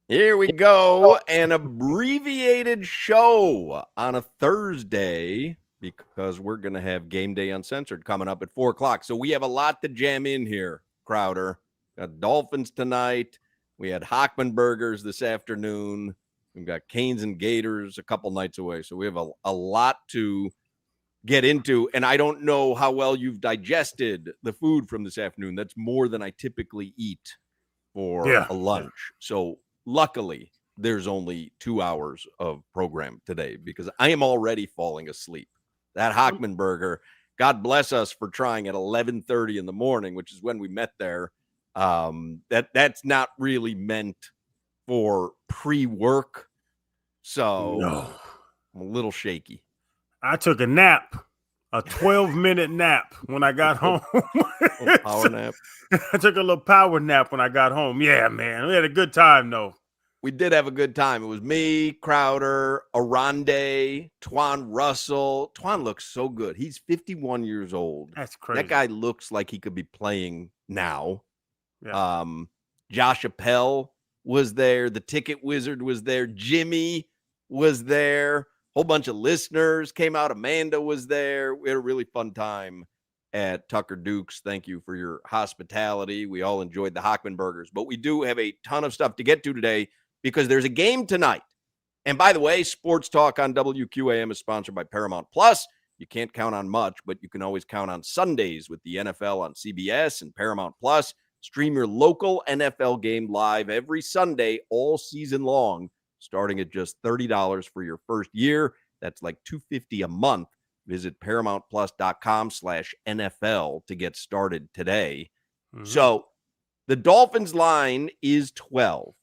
Here we go. An abbreviated show on a Thursday because we're going to have Game Day Uncensored coming up at 4 o'clock. So we have a lot to jam in here, Crowder. Got Dolphins tonight. We had Hochman Burgers this afternoon. We've got Canes and Gators a couple nights away. So we have a lot to get into. And I don't know how well you've digested the food from this afternoon. That's more than I typically eat for a lunch. So luckily, there's only 2 hours of program today because I am already falling asleep. That Hochman burger, God bless us for trying at 11:30 in the morning, which is when we met there. That's not really meant for pre-work. So No. I'm a little shaky. I took a nap, a 12-minute nap when I got home. Power nap. I took a little power nap when I got home. Yeah, man. We had a good time, though. We did have a good time. It was me, Crowder, Arande, Twan Russell. Twan looks so good. He's 51 years old. That's crazy. That guy looks like he could be playing now. Yeah. Josh Appel was there. The Ticket Wizard was there. Jimmy was there. Whole bunch of listeners came out. Amanda was there. We had a really fun time at Tucker Duke's. Thank you for your hospitality. We all enjoyed the Hochman burgers, but we do have a ton of stuff to get to today because there's a game tonight. And by the way, Sports Talk on WQAM is sponsored by Paramount Plus. You can't count on much, but you can always count on Sundays with the NFL on CBS and Paramount Plus. Stream your local NFL game live every Sunday all season long, starting at just $30 for your first year. That's like $250 a month. Visit ParamountPlus.com/NFL to get started today. Mm-hmm. So the Dolphins line is 12.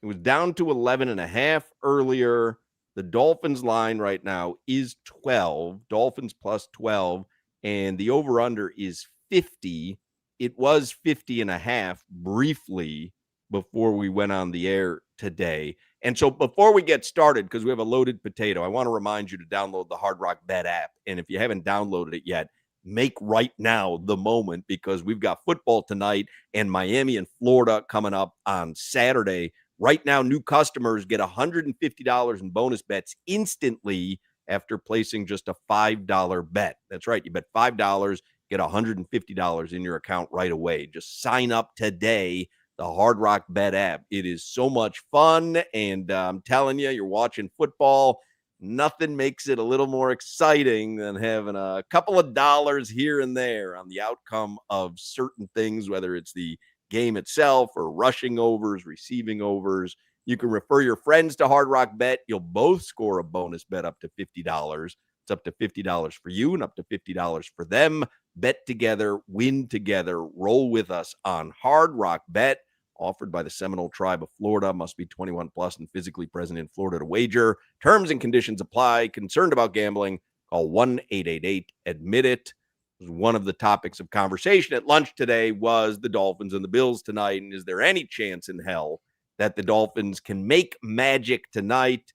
It was down to 11.5 earlier. The Dolphins line right now is 12. Dolphins plus 12. And the over-under is 50. It was 50.5 briefly before we went on the air today. And so before we get started, because we have a loaded potato, I want to remind you to download the Hard Rock Bet app. And if you haven't downloaded it yet, make right now the moment because we've got football tonight and Miami and Florida coming up on Saturday. Right now, new customers get $150 in bonus bets instantly after placing just a $5 bet. That's right. You bet $5, get $150 in your account right away. Just sign up today. The Hard Rock Bet app. It is so much fun, and I'm telling you, you're watching football. Nothing makes it a little more exciting than having a couple of dollars here and there on the outcome of certain things, whether it's the game itself or rushing overs, receiving overs. You can refer your friends to Hard Rock Bet. You'll both score a bonus bet up to $50. It's up to $50 for you and up to $50 for them. Bet together, win together, roll with us on Hard Rock Bet. Offered by the Seminole Tribe of Florida. Must be 21 plus and physically present in Florida to wager. Terms and conditions apply. Concerned about gambling? Call 1-888-ADMIT-IT. One of the topics of conversation at lunch today was the Dolphins and the Bills tonight. And is there any chance in hell that the Dolphins can make magic tonight?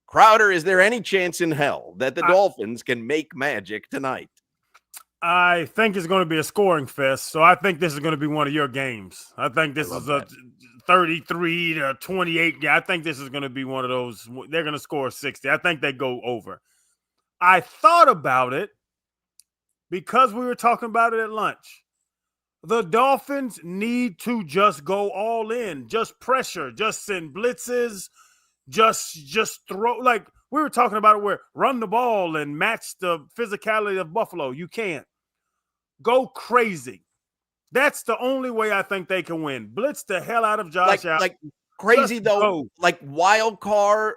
Crowder, is there any chance in hell that the Dolphins can make magic tonight? I think it's going to be a scoring fest, so I think this is going to be one of your games. I think this is a 33-28. I think this is going to be one of those. They're going to score 60. I think they go over. I thought about it because we were talking about it at lunch. The Dolphins need to just go all in, just pressure, just send blitzes, just throw. Like we were talking about it, where run the ball and match the physicality of Buffalo. You can't. Go crazy. That's the only way I think they can win. Blitz the hell out of Josh Allen. Like crazy just though, go. Like Wildcat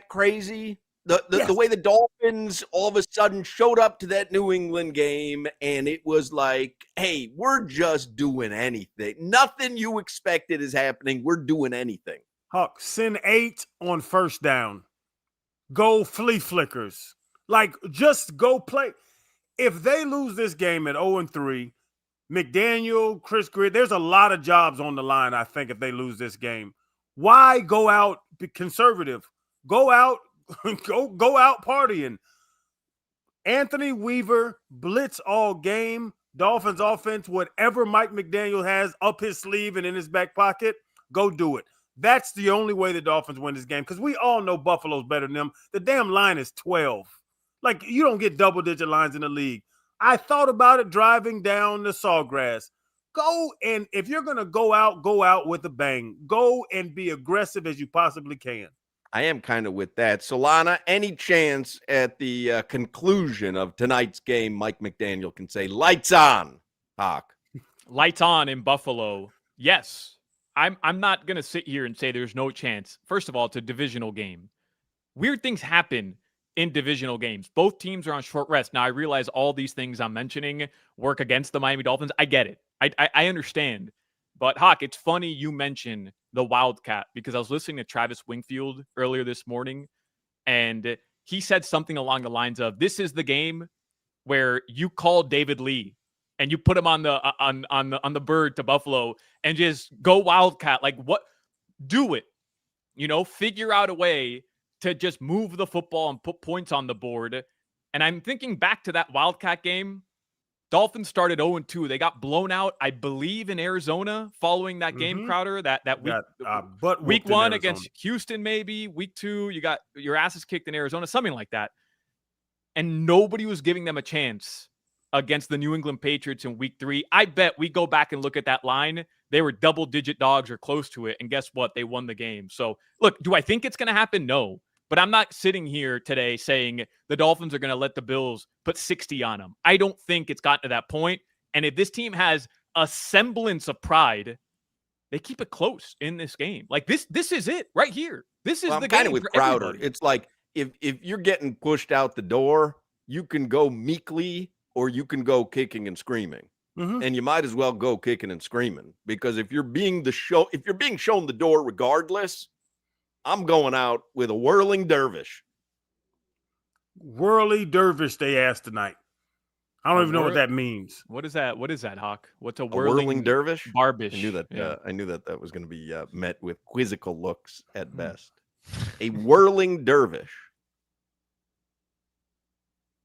crazy. The way the Dolphins all of a sudden showed up to that New England game and it was like, hey, we're just doing anything. Nothing you expected is happening. We're doing anything. Huck, send 8 on first down. Go flea flickers. Like just go play. If they lose this game at 0-3, McDaniel, Chris Greer, there's a lot of jobs on the line, I think, if they lose this game. Why go out, be conservative? Go out, go out partying. Anthony Weaver, blitz all game. Dolphins offense, whatever Mike McDaniel has up his sleeve and in his back pocket, go do it. That's the only way the Dolphins win this game because we all know Buffalo's better than them. The damn line is 12. Like, you don't get double-digit lines in the league. I thought about it driving down the Sawgrass. Go, and if you're going to go out with a bang. Go and be aggressive as you possibly can. I am kind of with that. Solana, any chance at the conclusion of tonight's game, Mike McDaniel can say, lights on, Hoch? Lights on in Buffalo. Yes. I'm not going to sit here and say there's no chance. First of all, it's a divisional game. Weird things happen in divisional games. Both teams are on short rest. Now, I realize all these things I'm mentioning work against the Miami Dolphins. I get it. I understand. But, Hoch, it's funny you mention the Wildcat because I was listening to Travis Wingfield earlier this morning, and he said something along the lines of, this is the game where you call David Lee and you put him on the bird to Buffalo and just go Wildcat. Like, what? Do it. Figure out a way to just move the football and put points on the board. And I'm thinking back to that Wildcat game. Dolphins started 0-2. They got blown out, I believe, in Arizona following that game, Crowder. That week, week 1 against Houston, maybe. Week 2, you got your asses kicked in Arizona, something like that. And nobody was giving them a chance against the New England Patriots in week 3. I bet we go back and look at that line. They were double-digit dogs or close to it. And guess what? They won the game. So, look, do I think it's going to happen? No. But I'm not sitting here today saying the Dolphins are going to let the Bills put 60 on them. I don't think it's gotten to that point. And if this team has a semblance of pride, they keep it close in this game. Like, this is it right here. This is the game. I'm kind of with Crowder. Everybody. It's like if you're getting pushed out the door, you can go meekly or you can go kicking and screaming. Mm-hmm. And you might as well go kicking and screaming because if you're being shown the door regardless, I'm going out with a whirling dervish. Whirly dervish, they asked tonight. I don't even know what that means. What is that? What is that, Hoch? What's a whirling dervish? Barbish. I knew that. Yeah. I knew that was going to be met with quizzical looks at best. A whirling dervish.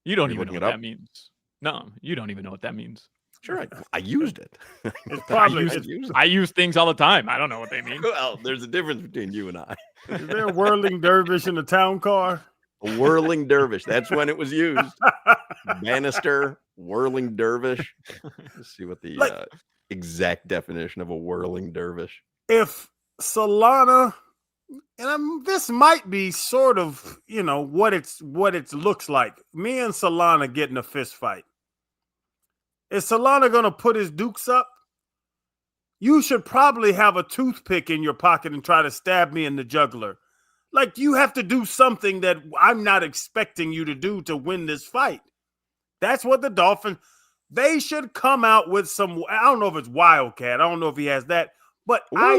You don't even know what that means. No, you don't even know what that means. Sure, I used it. It's probably I use things all the time. I don't know what they mean. Well, there's a difference between you and I. Is there a whirling dervish in the town car? A whirling dervish. That's when it was used. Bannister, whirling dervish. Let's see what the exact definition of a whirling dervish. If Solana, and this might be sort of, what it looks like. Me and Solana getting a fist fight. Is Solana going to put his dukes up? You should probably have a toothpick in your pocket and try to stab me in the jugular. Like, you have to do something that I'm not expecting you to do to win this fight. That's what the Dolphins, they should come out with some, I don't know if it's Wildcat. I don't know if he has that, but I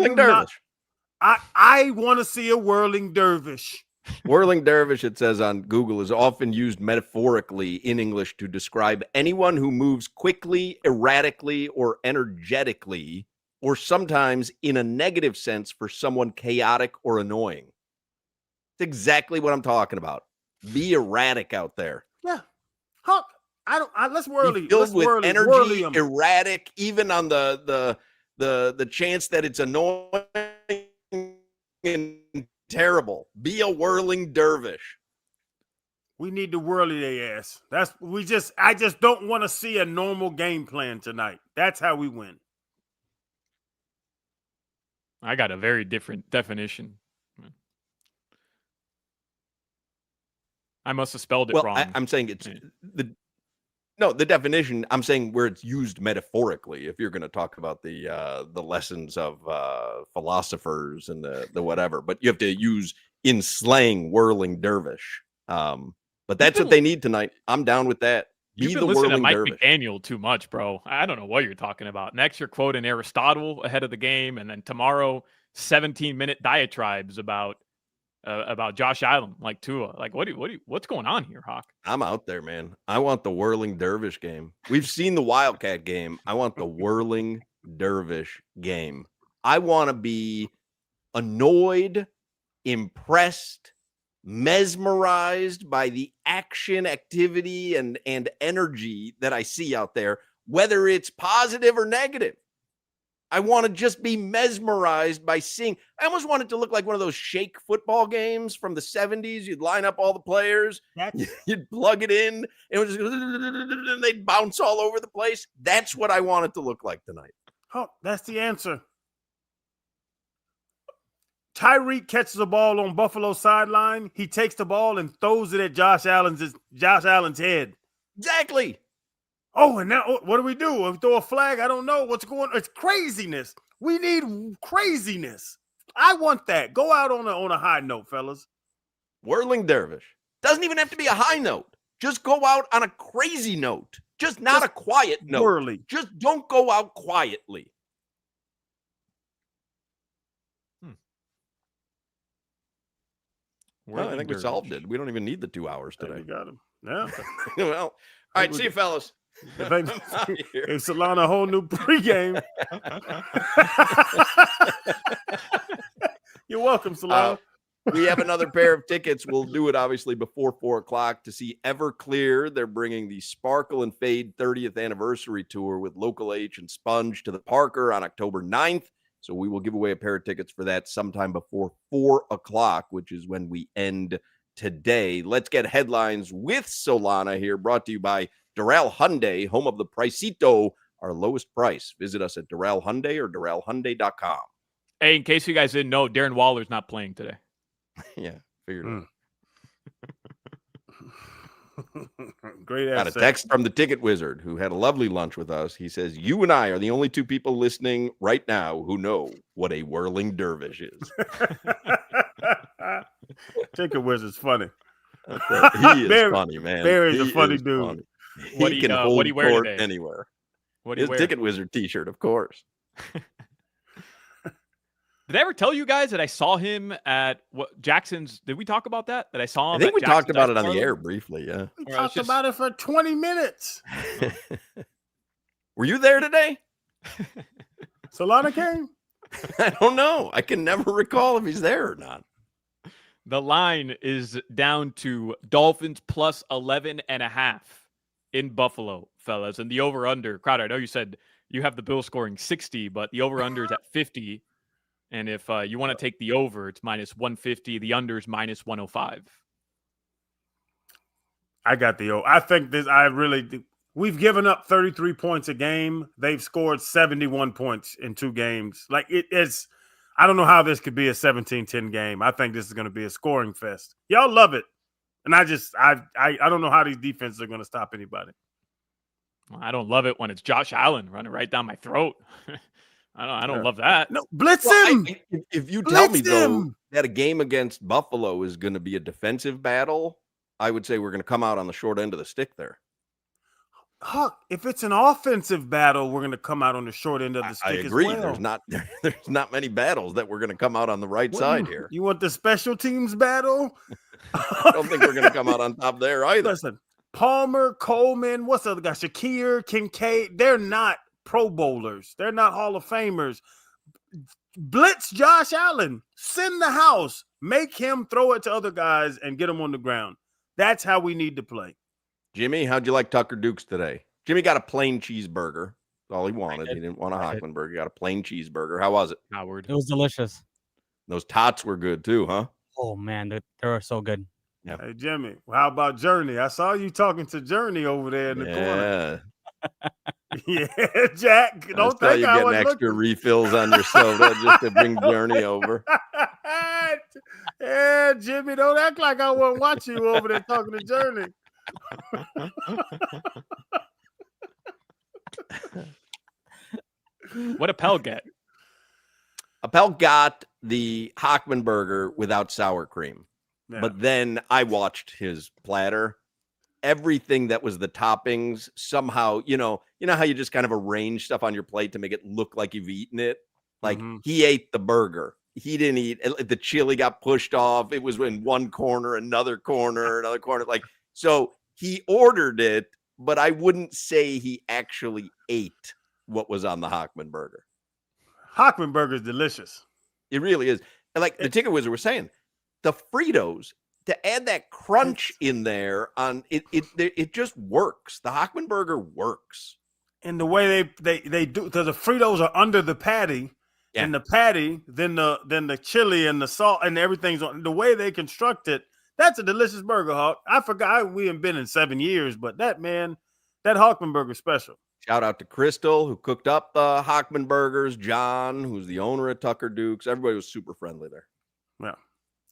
want to see a whirling dervish. Whirling dervish, it says on Google, is often used metaphorically in English to describe anyone who moves quickly, erratically, or energetically, or sometimes in a negative sense for someone chaotic or annoying. It's exactly what I'm talking about. Be erratic out there. Yeah. Huck, let's whirly. Filled with energy, erratic, even on the chance that it's annoying and terrible. Be a whirling dervish. We need to whirly their ass. I just don't want to see a normal game plan tonight. That's how we win. I got a very different definition. I must have spelled it wrong. I'm saying it's the definition. I'm saying where it's used metaphorically. If you're going to talk about the lessons of philosophers and the whatever, but you have to use in slang whirling dervish. But that's what they need tonight. I'm down with that. You've been listening to Mike McDaniel too much, bro. I don't know what you're talking about. Next, you're quoting Aristotle ahead of the game, and then tomorrow, 17-minute diatribes about Josh Allen, like Tua. Like, what's going on here, Hoch? I'm out there, man. I want the whirling dervish game. We've seen the Wildcat game. I want the whirling dervish game. I want to be annoyed, impressed, mesmerized by the action, activity, and energy that I see out there, whether it's positive or negative. I want to just be mesmerized by seeing. I almost want it to look like one of those shake football games from the 70s. You'd line up all the players, you'd plug it in, and it would just, and they'd bounce all over the place. That's what I want it to look like tonight. Oh, that's the answer. Tyreek catches the ball on Buffalo's sideline. He takes the ball and throws it at Josh Allen's head. Exactly. Oh, and now what do? We throw a flag? I don't know what's going on. It's craziness. We need craziness. I want that. Go out on a high note, fellas. Whirling dervish. Doesn't even have to be a high note. Just go out on a crazy note. Just not a quiet note. Whirly. Just don't go out quietly. Well, I think we solved it. We don't even need the 2 hours today. We got him. Yeah. Well, all right. See you, fellas. If Solana a whole new pregame. You're welcome, Solana. We have another pair of tickets. We'll do it obviously before 4 o'clock to see Everclear. They're bringing the Sparkle and Fade 30th anniversary tour with Local H and Sponge to the Parker on October 9th. So we will give away a pair of tickets for that sometime before 4 o'clock, which is when we end today. Let's get headlines with Solana here, brought to you by Doral Hyundai, home of the Pricito, our lowest price. Visit us at Doral Hyundai or DoralHyundai.com. Hey, in case you guys didn't know, Darren Waller's not playing today. Yeah, figured it out. Great Got a text from the Ticket Wizard, who had a lovely lunch with us. He says, you and I are the only 2 people listening right now who know what a whirling dervish is. Ticket Wizard's funny. He is funny, man. Barry's a funny dude. Funny. He can hold court anywhere. His Ticket Wizard t-shirt, of course. Did I ever tell you guys that I saw him at Jackson's? Did we talk about that? That I saw him. I think we talked about it on the air briefly. Yeah, we talked about it for 20 minutes. Were you there today? Solana came? I don't know. I can never recall if he's there or not. The line is down to Dolphins plus 11.5 in Buffalo, fellas, and the over/under. Crowder, I know you said you have the Bills scoring 60, but the over/under is at 50. And if you want to take the over, it's minus 150. The under is minus 105. I got the over. I think this. I really do. We've given up 33 points a game. They've scored 71 points in 2 games. Like it's. I don't know how this could be a 17-10 game. I think this is going to be a scoring fest. Y'all love it, and I don't know how these defenses are going to stop anybody. Well, I don't love it when it's Josh Allen running right down my throat. I don't love that. No, blitz him. If you tell me, though, that a game against Buffalo is going to be a defensive battle, I would say we're going to come out on the short end of the stick there. Huck, if it's an offensive battle, we're going to come out on the short end of the stick. I agree. As well. There's not many battles that we're going to come out on the right side here. You want the special teams battle? I don't think we're going to come out on top there either. Listen, Palmer, Coleman, what's the other guy? Shakir, Kincaid. They're not Pro Bowlers. They're not Hall of Famers. Blitz Josh Allen. Send the house. Make him throw it to other guys and get them on the ground. That's how we need to play. Jimmy, how'd you like Tucker Dukes today? Jimmy got a plain cheeseburger. That's all he wanted. He didn't want a Hochman burger. He got a plain cheeseburger. How was it? Howard. It was delicious. Those tots were good too, huh? Oh, man. They were so good. Yeah. Hey, Jimmy, how about Journey? I saw you talking to Journey over there in the corner. Yeah, Jack. Don't think you getting extra refills on your soda just to bring Journey over. Yeah, Jimmy, don't act like I won't watch you over there talking to Journey. What Appel get? Appel got the Hochman burger without sour cream. Yeah. But then I watched his platter. Everything that was the toppings somehow, you know how you just kind of arrange stuff on your plate to make it look like you've eaten it. Like he ate the burger. He didn't eat the chili got pushed off. It was in one corner, another corner. Like, so he ordered it, but I wouldn't say he actually ate what was on the Hochman burger. Hochman burger is delicious. It really is. And like the Ticket Wizard was saying, the Fritos, to add that crunch in there on it just works. The Hochman burger works. And the way they do, because the Fritos are under the patty, Yeah. and the patty, then the chili and the salt and everything's on. The way they construct it, that's a delicious burger, Hawk. I forgot we haven't been in 7 years, but that Hawkman burger special. Shout out to Crystal, who cooked up the Hochman burgers. John, who's the owner of Tucker Dukes. Everybody was super friendly there. Yeah.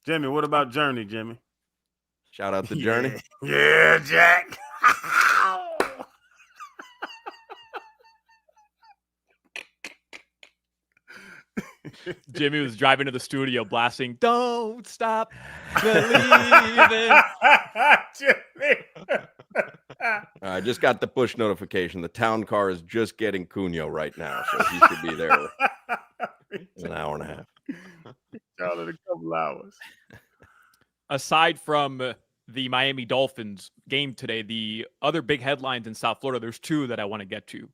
Jimmy, what about Journey, Jimmy? Shout out to Journey. Yeah, Jack. Jimmy was driving to the studio blasting, "Don't stop believing." Jimmy. I just got the push notification. The town car is just getting Cunyo right now, so he should be there in an hour and a half. Y'all in a couple hours. Aside from the Miami Dolphins game today, the other big headlines in South Florida, there's two that I want to get to.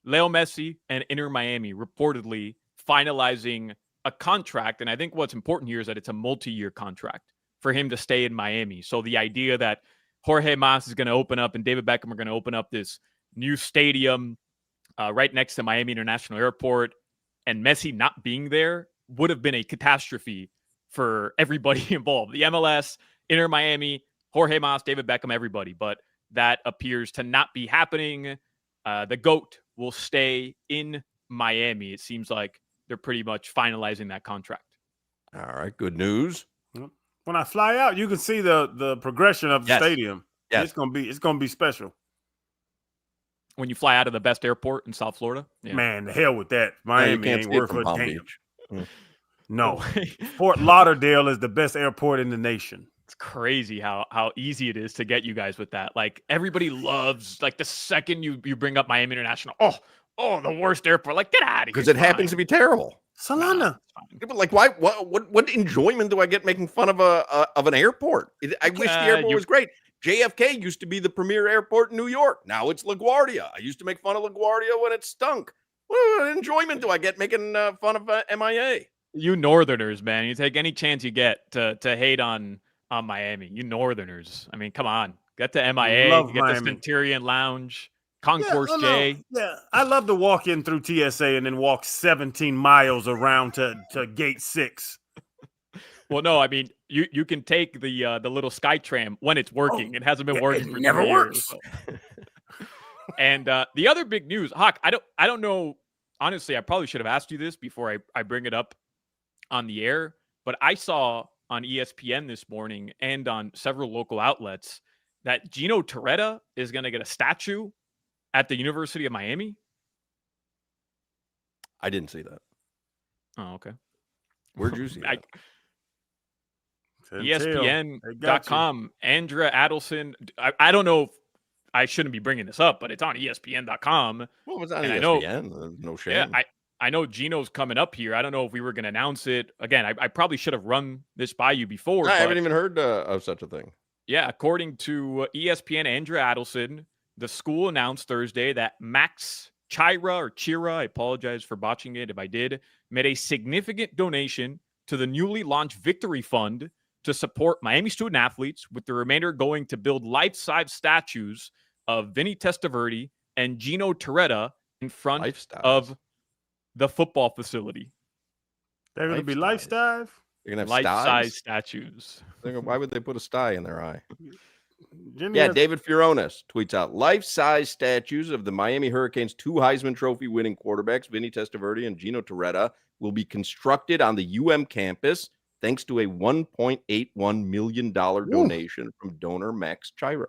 Leo Messi and Inter Miami reportedly finalizing a contract. And I think what's important here is that it's a multi-year contract for him to stay in Miami. So the idea that Jorge Mas is going to open up and David Beckham are going to open up this new stadium right next to Miami International Airport, and Messi not being there would have been a catastrophe for everybody involved. The MLS, Inter Miami, Jorge Mas, David Beckham, everybody. But that appears to not be happening. The GOAT will stay in Miami. It seems like they're pretty much finalizing that contract. All right, good news. When I fly out, you can see the progression of the stadium. Yes. It's gonna be special. When you fly out of the best airport in South Florida, Man, the hell with that. Miami ain't worth a damn. Beach. No, Fort Lauderdale is the best airport in the nation. It's crazy how easy it is to get you guys with that. Like everybody loves, like the second you bring up Miami International, oh, the worst airport. Like get out of here. Because it happens to be terrible. Solana. But like, why? What enjoyment do I get making fun of an airport? I wish the airport was great. JFK used to be the premier airport in New York. Now it's LaGuardia. I used to make fun of LaGuardia when it stunk. What enjoyment do I get making fun of MIA? You Northerners, man. You take any chance you get to hate on Miami. You Northerners. I mean, come on. Get to MIA. Get Miami. the Centurion Lounge. Concourse J. Yeah, I love to walk in through TSA and then walk 17 miles around to gate 6. Well, no, I mean you can take the little SkyTram when it's working. It hasn't been working. It for never 3 works. Years, so. And the other big news, Hawk. I don't know. Honestly, I probably should have asked you this before I bring it up on the air. But I saw on ESPN this morning and on several local outlets that Gino Torretta is going to get a statue at the University of Miami. I didn't see that. Oh, okay. Where'd you see that? ESPN.com. Andrea Adelson. I don't know if I shouldn't be bringing this up, but it's on ESPN.com. Well, it's on and ESPN. No shame. Yeah, I know Gino's coming up here. I don't know if we were going to announce it. Again, I probably should have run this by you before. I haven't even heard of such a thing. Yeah, according to ESPN, Andrea Adelson, the school announced Thursday that Max Chira, I apologize for botching it if I did, made a significant donation to the newly launched Victory Fund to support Miami student athletes, with the remainder going to build life-size statues of Vinny Testaverde and Gino Torretta in front of the football facility. They're going to be life-size? You're going to have life-size statues. Why would they put a sty in their eye? Jimmy David Furones tweets out life-size statues of the Miami Hurricanes' 2 Heisman Trophy winning quarterbacks, Vinny Testaverde and Gino Torretta, will be constructed on the UM campus thanks to a $1.81 million donation from donor Max Chira.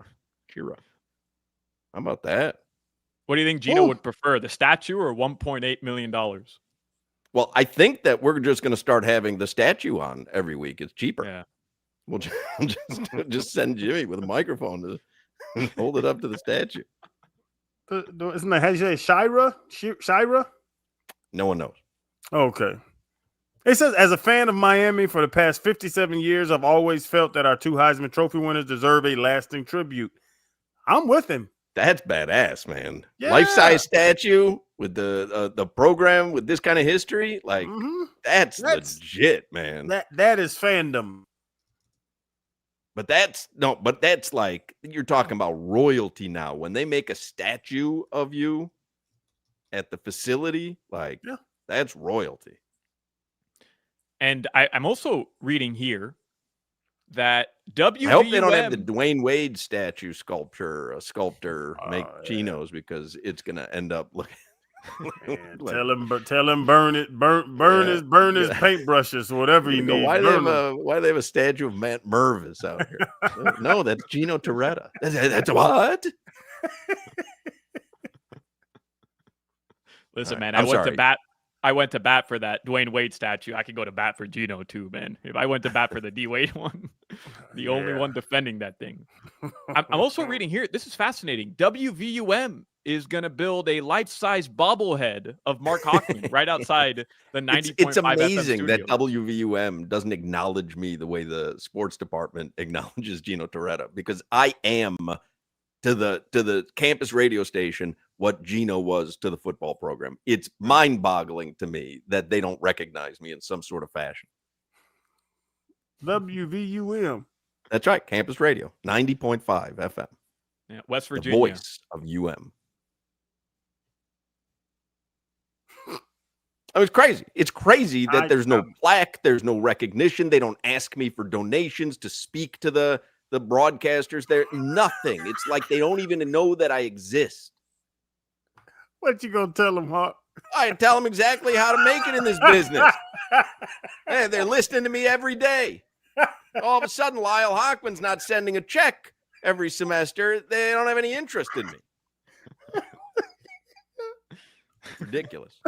How about that? What do you think Gino would prefer, the statue or $1.8 million? Well, I think that we're just going to start having the statue on every week. It's cheaper. Yeah. We'll just send Jimmy with a microphone to hold it up to the statue. Isn't that how you say Shira? No one knows. Okay. It says, as a fan of Miami for the past 57 years, I've always felt that our 2 Heisman Trophy winners deserve a lasting tribute. I'm with him. That's badass, man. Yeah. Life-size statue with the program with this kind of history, like that's legit, man. That is fandom. But that's like, you're talking about royalty now. When they make a statue of you, at the facility, like that's royalty. And I'm also reading here that WVUM. I hope they don't have the Dwayne Wade sculptor make chinos because it's gonna end up looking. Tell him burn his paintbrushes or whatever he needs. Why do they have a statue of Matt Mervis out here? No, that's Gino Torretta. That's what? Listen, man, I went to bat for that Dwayne Wade statue. I could go to bat for Gino too, man. If I went to bat for the D Wade one, the only one defending that thing. I'm also reading here. This is fascinating. WVUM is going to build a life-size bobblehead of Mark Hochman right outside the 90.5 It's amazing FM that studio. WVUM doesn't acknowledge me the way the sports department acknowledges Gino Torretta, because I am to the campus radio station what Gino was to the football program. It's mind-boggling to me that they don't recognize me in some sort of fashion. WVUM. That's right, campus radio, 90.5 FM. Yeah, West Virginia. The voice of UM. Oh, it's crazy. It's crazy that there's no plaque, there's no recognition. They don't ask me for donations to speak to the broadcasters. There, nothing. It's like they don't even know that I exist. What you gonna tell them, Hawk? I tell them exactly how to make it in this business. Hey, they're listening to me every day. All of a sudden, Lyle Hochman's not sending a check every semester. They don't have any interest in me. Ridiculous.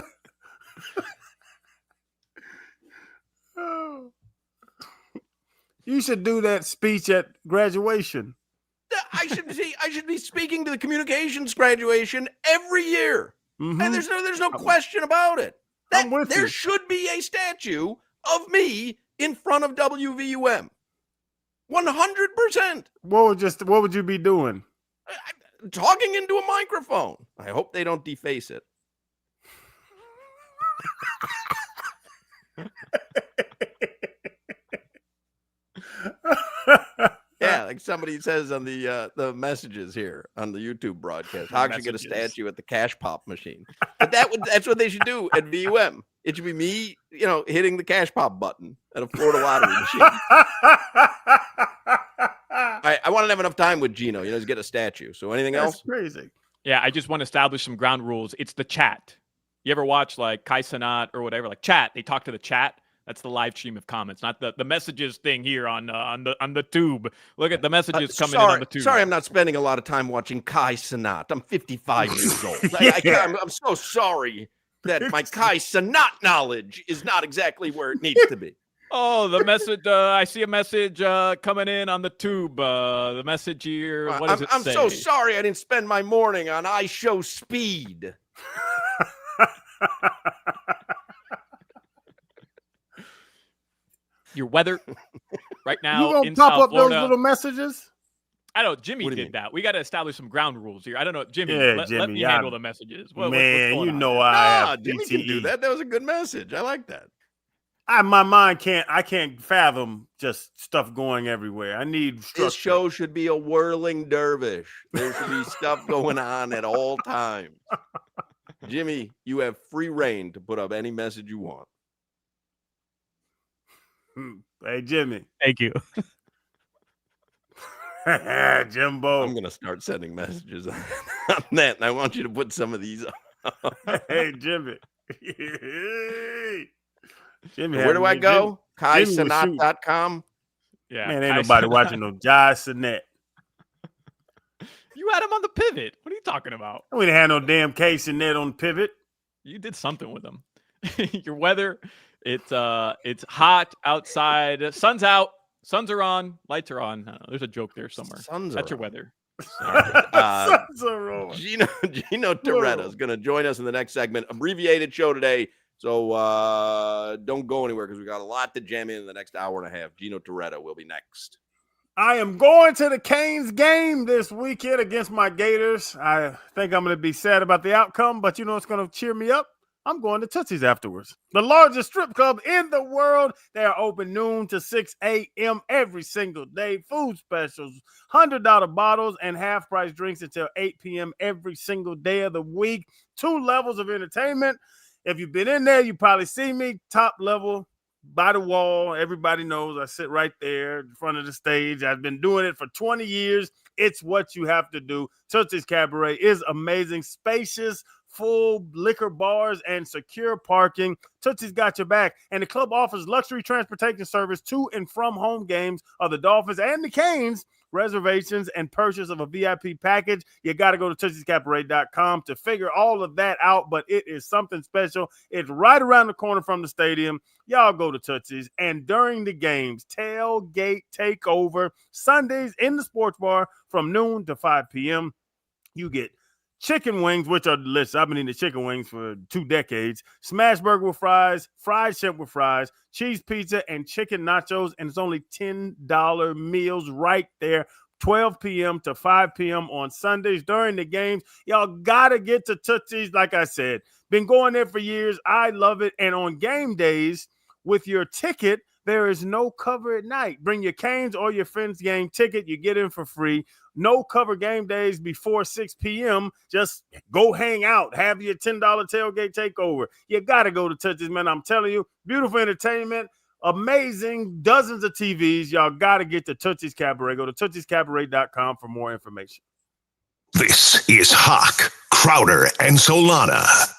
You should do that speech at graduation. I should be speaking to the communications graduation every year. Mm-hmm. And there's no question about it. There should be a statue of me in front of WVUM. 100%. What would you be doing? Talking into a microphone. I hope they don't deface it. Yeah, like somebody says on the messages here on the YouTube broadcast. How should get a statue at the cash pop machine? But that's what they should do at VUM. It should be me, hitting the cash pop button at a Florida lottery machine. I want to have enough time with Gino, to get a statue. So anything else? That's crazy. Yeah, I just want to establish some ground rules. It's the chat. You ever watch like Kai Cenat or whatever, like chat? They talk to the chat. That's the live stream of comments, not the messages thing here on the tube. Look at the messages coming in on the tube. Sorry, I'm not spending a lot of time watching Kai Cenat. I'm 55 years old. I'm so sorry that my Kai Cenat knowledge is not exactly where it needs to be. Oh, the message! I see a message coming in on the tube. The message here. What does it say? I'm so sorry I didn't spend my morning on iShow Speed. Your weather right now. You gonna in pop South up Florida, those little messages? I know Jimmy did that. We got to establish some ground rules here. I don't know, Jimmy. Let me handle the messages. Man, Jimmy can do that. That was a good message. I like that. My mind can't fathom just stuff going everywhere. I need structure. This show should be a whirling dervish. There should be stuff going on at all times. Jimmy, you have free reign to put up any message you want. Hey, Jimmy. Thank you. Jimbo. I'm going to start sending messages on that, and I want you to put some of these up. Hey, Jimmy. Jimmy, where do I go? KaiSenat.com. Yeah. Man, ain't nobody watching no Jai Sinet. You had him on the pivot. What are you talking about? We didn't have no damn case in net on pivot. You did something with him. Your weather, it's hot outside. Sun's out. Suns are on. Lights are on. I don't know, there's a joke there somewhere. That's your weather. Suns are on. Gino Torretta is going to join us in the next segment. Abbreviated show today. So don't go anywhere because we got a lot to jam in the next hour and a half. Gino Torretta will be next. I am going to the Canes game this weekend against my Gators. I think I'm going to be sad about the outcome, but it's going to cheer me up. I'm going to Tootsie's afterwards. The largest strip club in the world. They are open noon to 6 a.m. every single day. Food specials, $100 bottles, and half-price drinks until 8 p.m. every single day of the week. 2 levels of entertainment. If you've been in there, you probably see me. Top level, by the wall. Everybody knows I sit right there in front of the stage. I've been doing it for 20 years. It's what you have to do. Tootsie's Cabaret is amazing, spacious, full liquor bars, and secure parking. Tootsie's got your back. And the club offers luxury transportation service to and from home games of the Dolphins and the Canes. Reservations and purchase of a VIP package. You got to go to tootsiescabaret.com to figure all of that out, but it is something special. It's right around the corner from the stadium. Y'all go to Tootsie's. And during the games, tailgate takeover Sundays in the sports bar from noon to 5 p.m. You get chicken wings, which are delicious. I've been eating chicken wings for 2 decades. Smash burger with fries, fried shrimp with fries, cheese pizza, and chicken nachos. And it's only $10 meals right there. 12 p.m. to 5 p.m. on Sundays during the games. Y'all got to get to Tootsie's. Like I said, been going there for years. I love it. And on game days with your ticket, there is no cover at night. Bring your Canes or your friend's game ticket. You get in for free. No cover game days before 6 p.m. Just go hang out. Have your $10 tailgate takeover. You got to go to Tootsie's, man. I'm telling you, beautiful entertainment, amazing, dozens of TVs. Y'all got to get to Tootsie's Cabaret. Go to tootsiescabaret.com for more information. This is Hoch, Crowder, and Solana.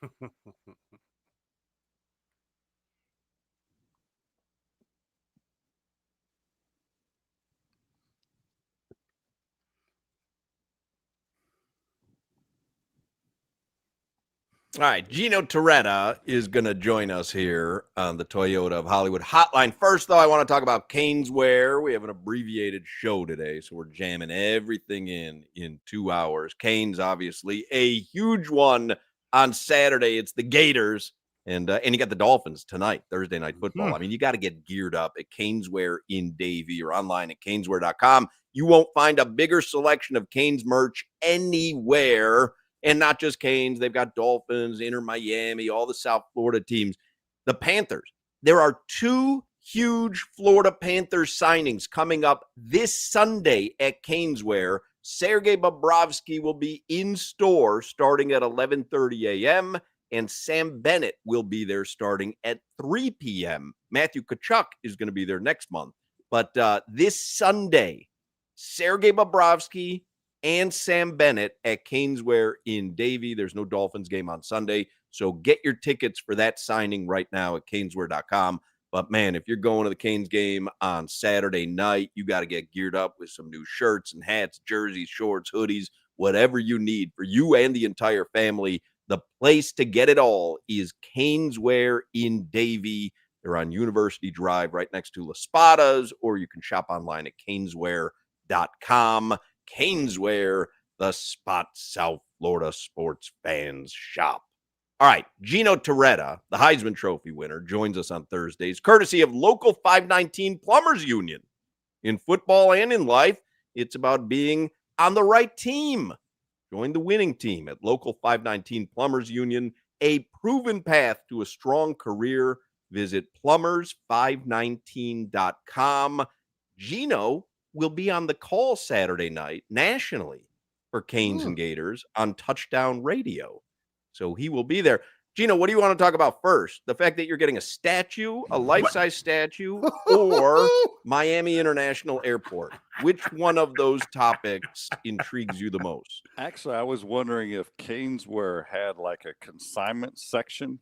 All right, Gino Toretta is going to join us here on the Toyota of Hollywood hotline. First, though, I want to talk about Caneswear. We have an abbreviated show today, so we're jamming everything in 2 hours. Canes, obviously, a huge one on Saturday. It's the Gators, and you got the Dolphins tonight, Thursday Night Football. I mean, you got to get geared up at Caneswear in Davie or online at caneswear.com. You won't find a bigger selection of Canes merch anywhere. And not just Canes, they've got Dolphins, Inter Miami, all the South Florida teams. The Panthers, there are 2 huge Florida Panthers signings coming up this Sunday at Caneswear. Sergei Bobrovsky will be in store starting at 11:30 a.m., and Sam Bennett will be there starting at 3 p.m. Matthew Tkachuk is going to be there next month. But this Sunday, Sergei Bobrovsky and Sam Bennett at Caneswear in Davie. There's no Dolphins game on Sunday, so get your tickets for that signing right now at caneswear.com. But, man, if you're going to the Canes game on Saturday night, you got to get geared up with some new shirts and hats, jerseys, shorts, hoodies, whatever you need for you and the entire family. The place to get it all is Caneswear in Davie. They're on University Drive right next to La Spada's, or you can shop online at caneswear.com. Caneswear, the spot South Florida sports fans shop. All right, Gino Toretta, the Heisman Trophy winner, joins us on Thursdays, courtesy of Local 519 Plumbers Union. In football and in life, it's about being on the right team. Join the winning team at Local 519 Plumbers Union, a proven path to a strong career. Visit plumbers519.com. Gino will be on the call Saturday night nationally for Canes and Gators on Touchdown Radio. So he will be there. Gino, what do you want to talk about first? The fact that you're getting a statue, a life-size statue, or Miami International Airport? Which one of those topics intrigues you the most? Actually, I was wondering if Caneswear had like a consignment section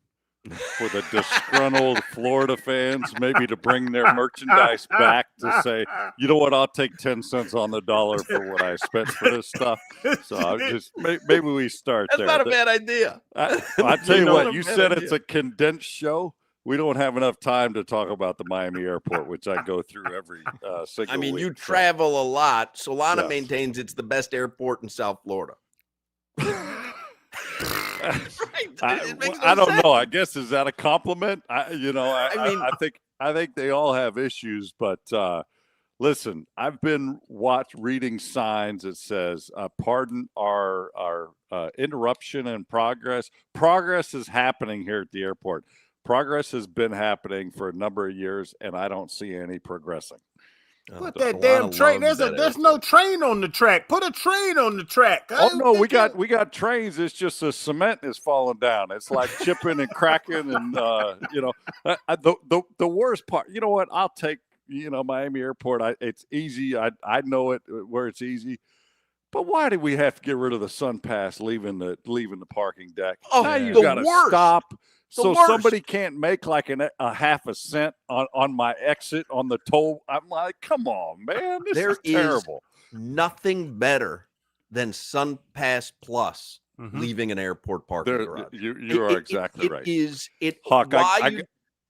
for the disgruntled Florida fans, maybe to bring their merchandise back to say, you know what, I'll take 10 cents on the dollar for what I spent for this stuff. So I'll just maybe we start That's there. That's not a bad idea. I tell you what, you said it's a condensed show. We don't have enough time to talk about the Miami airport, which I go through every single week. You travel a lot. Solana maintains it's the best airport in South Florida. I don't know. I guess, is that a compliment? I think they all have issues, but listen, I've been reading signs that says, pardon our interruption in progress. Progress is happening here at the airport. Progress has been happening for a number of years, and I don't see any progressing. Put that damn train. There's no train on the track. Put a train on the track. Oh no, we got trains. It's just the cement is falling down. It's like chipping and cracking, and the worst part. You know what? I'll take Miami Airport. It's easy. I know it where it's easy. But why did we have to get rid of the Sun Pass leaving the parking deck? Oh, now you got to stop. So worst. Somebody can't make like a half a cent on my exit on the toll. I'm like, come on, man, this is terrible. Nothing better than Sun Pass Plus leaving an airport parking garage. You are exactly right. Hawk,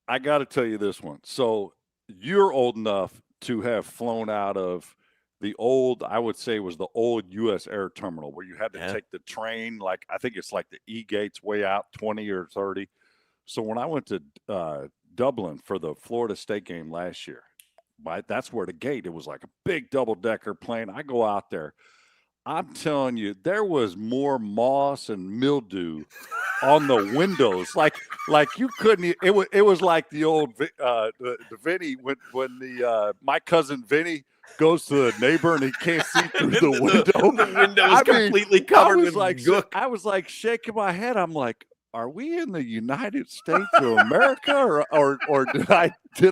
I got to tell you this one. So you're old enough to have flown out of the old, I would say, was the old U.S. Air Terminal where you had to take the train. Like I think it's like the E-gates way out 20 or 30. So when I went to Dublin for the Florida State game last year, that's where the gate, it was like a big double-decker plane. I go out there. I'm telling you, there was more moss and mildew on the windows. Like you couldn't. It was like the old the Vinny when my cousin Vinny goes to the neighbor and he can't see through the window. The window is completely covered with gook. I was like shaking my head. I'm like, are we in the United States of America, or did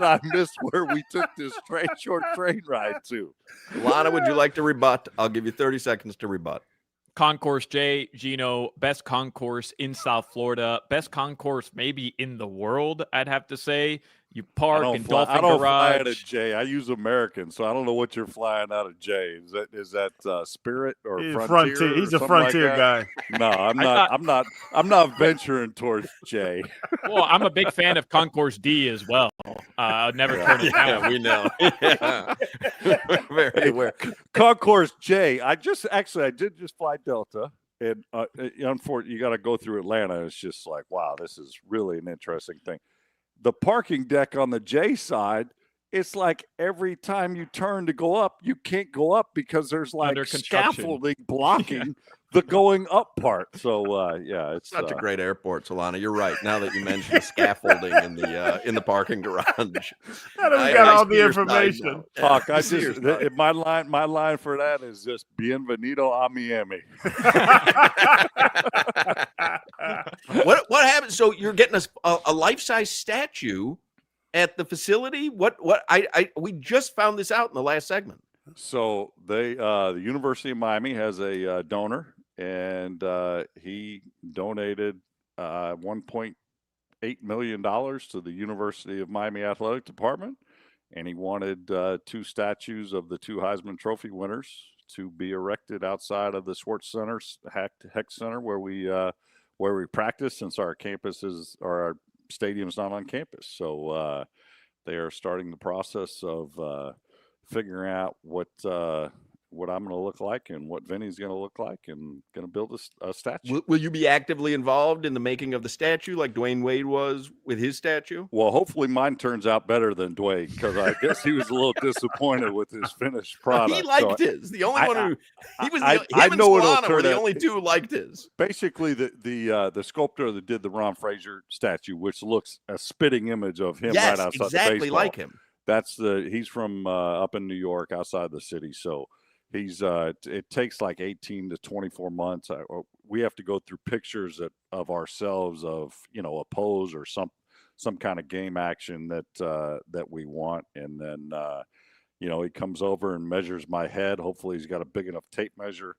I miss where we took this short train ride to? Lana, would you like to rebut? I'll give you 30 seconds to rebut. Concourse J, Gino, best concourse in South Florida, best concourse maybe in the world, I'd have to say. You park in Dolphin I don't fly out of Garage. J. I use American, so I don't know what you're flying out of J. Is that Spirit or Frontier? He's or a something Frontier like guy. that? No, I'm I not. thought- I'm not venturing towards J. Well, I'm a big fan of Concourse D as well. I'd never turn it down. Yeah, we know. Yeah. Very aware. Concourse J. I did just fly Delta, and unfortunately, you got to go through Atlanta. It's just like, wow, this is really an interesting thing. The parking deck on the J side, it's like every time you turn to go up, you can't go up because there's like Under construction. scaffolding blocking the going up part. So yeah, it's Such a great airport, Solana. You're right. Now that you mentioned scaffolding in the parking garage, Now that we got all see the your side information. now. Fuck, I see your side. my line for that is just bienvenido a Miami. What happened? So you're getting a life-size statue at the facility? We just found this out in the last segment. So the University of Miami has a donor, and he donated $1.8 million to the University of Miami Athletic Department, and he wanted 2 statues of the 2 Heisman Trophy winners to be erected outside of the Schwartz Center, Heck Center, where we practice, since our stadium's not on campus. So they are starting the process of figuring out what I'm going to look like and what Vinny's going to look like, and going to build a statue. Will you be actively involved in the making of the statue like Dwayne Wade was with his statue? Well, hopefully mine turns out better than Dwayne, because I guess he was a little disappointed with his finished product. He liked his. The only one who he was. I Him and know it'll Solana were turn the out- only 2 who liked his. Basically, the sculptor that did the Ron Frazier statue, which looks a spitting image of him Yes, right outside exactly the baseball. like him. He's from up in New York, outside the city. So he's it takes like 18 to 24 months. We have to go through pictures of ourselves, of a pose or some kind of game action that we want, and then he comes over and measures my head. Hopefully he's got a big enough tape measure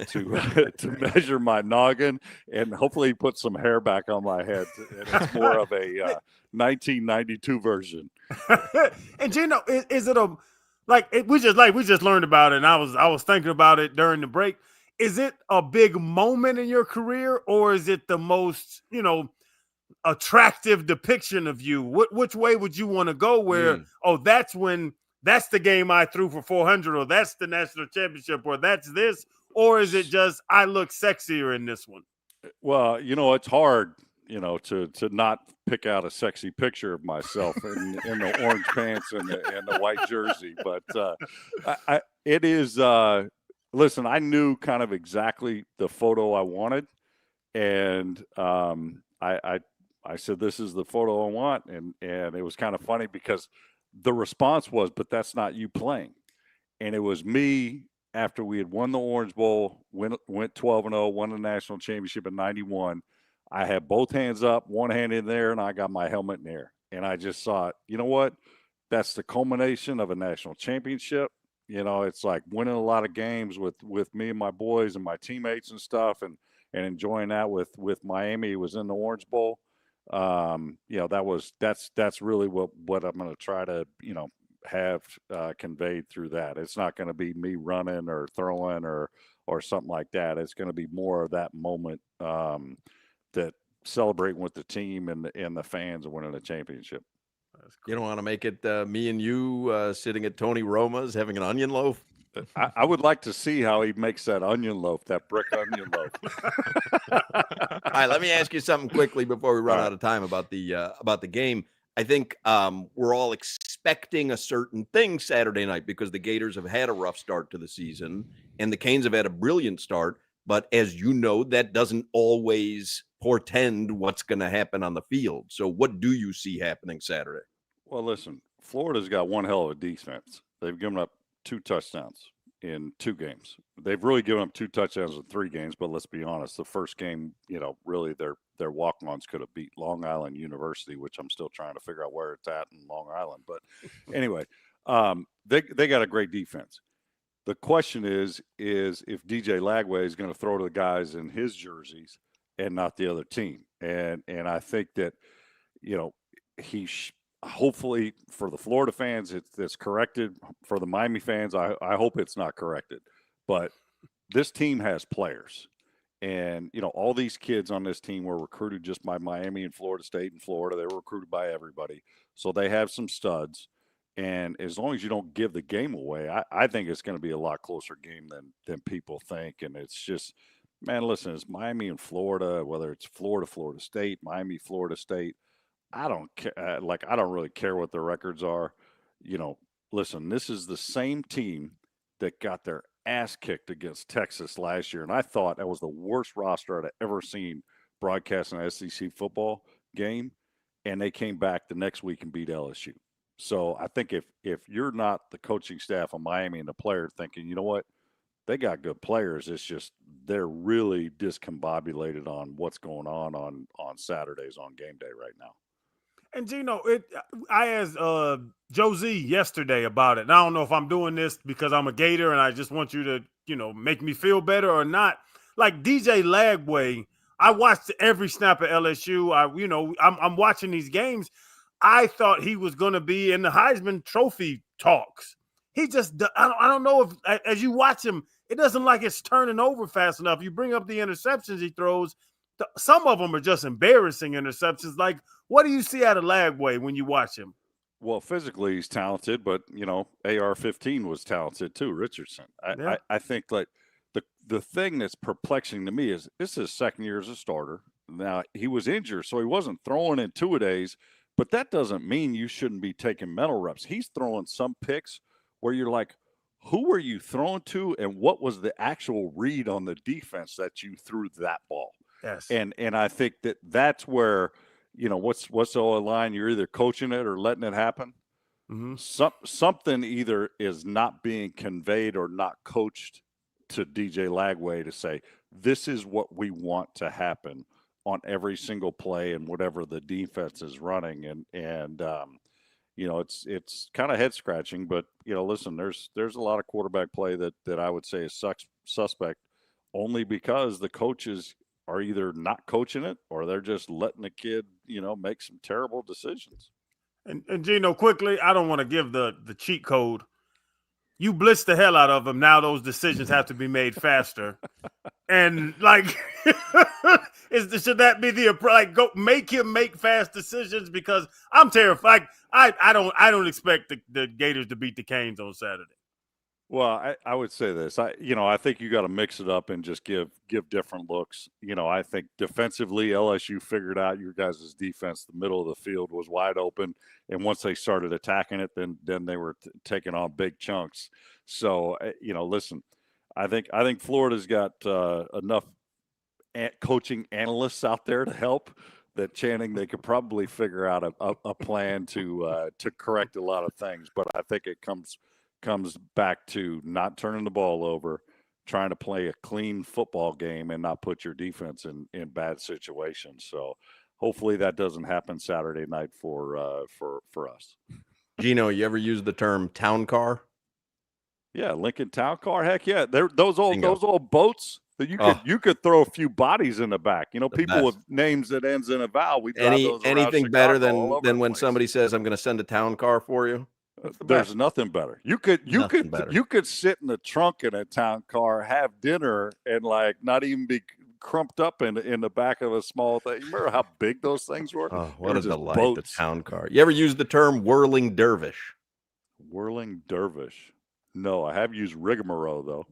to to measure my noggin, and hopefully he puts some hair back on my head, and it's more of a 1992 version. And Gino, is it we just learned about it, and I was thinking about it during the break. Is it a big moment in your career, or is it the most attractive depiction of you? Which way would you want to go? Where that's the game I threw for 400, or that's the national championship, or that's this, or is it just I look sexier in this one? Well, it's hard, to not pick out a sexy picture of myself in the orange pants and the white jersey. But it is. Listen, I knew kind of exactly the photo I wanted, and I said, "This is the photo I want," and it was kind of funny because the response was, "But that's not you playing," and it was me after we had won the Orange Bowl, went 12-0, won the national championship in '91. I had both hands up, one hand in there, and I got my helmet in the air. And I just thought, you know what? That's the culmination of a national championship. It's like winning a lot of games with me and my boys and my teammates and stuff, and enjoying that with Miami. It was in the Orange Bowl. That's really what I'm going to try to, have conveyed through that. It's not going to be me running or throwing or something like that. It's going to be more of that moment, that celebrating with the team and the fans and winning a championship. You don't want to make it me and you sitting at Tony Roma's having an onion loaf? I would like to see how he makes that onion loaf, that brick onion loaf. All right, let me ask you something quickly before we run out of time about the game. I think we're all expecting a certain thing Saturday night because the Gators have had a rough start to the season and the Canes have had a brilliant start. But as you know, that doesn't always portend what's going to happen on the field. So what do you see happening Saturday? Well, listen, Florida's got one hell of a defense. They've given up 2 touchdowns in 2 games. They've really given up 2 touchdowns in 3 games, but let's be honest, the first game, really their walk-ons could have beat Long Island University, which I'm still trying to figure out where it's at in Long Island. But anyway, they got a great defense. The question is if DJ Lagway is going to throw to the guys in his jerseys and not the other team. And I think that, hopefully for the Florida fans, it's corrected. For the Miami fans, I hope it's not corrected. But this team has players. And, all these kids on this team were recruited just by Miami and Florida State and Florida. They were recruited by everybody. So they have some studs. And as long as you don't give the game away, I think it's going to be a lot closer game than people think. And it's just, man, listen, it's Miami and Florida, whether it's Florida State, Miami, Florida State. I don't care. I don't really care what their records are. Listen, this is the same team that got their ass kicked against Texas last year. And I thought that was the worst roster I'd ever seen broadcast an SEC football game. And they came back the next week and beat LSU. So I think if you're not the coaching staff of Miami and the player thinking, you know what, they got good players, it's just they're really discombobulated on what's going on Saturdays on game day right now. And Gino, I asked Josie yesterday about it. And I don't know if I'm doing this because I'm a Gator and I just want you to, make me feel better or not. Like DJ Lagway, I watched every snap at LSU. I'm watching these games. I thought he was going to be in the Heisman Trophy talks. He just, I don't know if, as you watch him, it doesn't like it's turning over fast enough. You bring up the interceptions he throws. Some of them are just embarrassing interceptions. Like, what do you see out of Lagway when you watch him? Well, physically he's talented, but, AR-15 was talented too, Richardson. I think like the thing that's perplexing to me is this is his second year as a starter. Now, he was injured, so he wasn't throwing in two-a-days. But that doesn't mean you shouldn't be taking mental reps. He's throwing some picks where you're like, who are you throwing to, and what was the actual read on the defense that you threw that ball? Yes. And I think that's where, what's the line? You're either coaching it or letting it happen. Mm-hmm. Something either is not being conveyed or not coached to DJ Lagway to say, this is what we want to happen on every single play and whatever the defense is running. And it's kind of head scratching, but listen, there's a lot of quarterback play that I would say is suspect only because the coaches are either not coaching it or they're just letting the kid, make some terrible decisions. And Gino, quickly, I don't want to give the cheat code. You blitz the hell out of him. Now those decisions have to be made faster. And should that be go make him make fast decisions? Because I'm terrified. I don't expect the Gators to beat the Canes on Saturday. Well, I would say this. I think you got to mix it up and just give different looks. I think defensively, LSU figured out your guys' defense. The middle of the field was wide open, and once they started attacking it, then they were taking on big chunks. So, listen, I think Florida's got enough coaching analysts out there to help. That Channing, they could probably figure out a plan to correct a lot of things. But I think it comes back to not turning the ball over, trying to play a clean football game and not put your defense in bad situations. So hopefully that doesn't happen Saturday night for us. Gino, you ever use the term town car? Yeah, Lincoln Town Car. Heck yeah. Those old boats that you could throw a few bodies in the back. People with names that ends in a vowel. We drive those around anything better Chicago than when somebody says, I'm going to send a town car for you? There's nothing better. You could sit in the trunk in a town car, have dinner, and not even be crumped up in the back of a small thing. Remember how big those things were? Oh, what a delight, the town car. You ever use the term whirling dervish? Whirling dervish? No, I have used rigmarole though.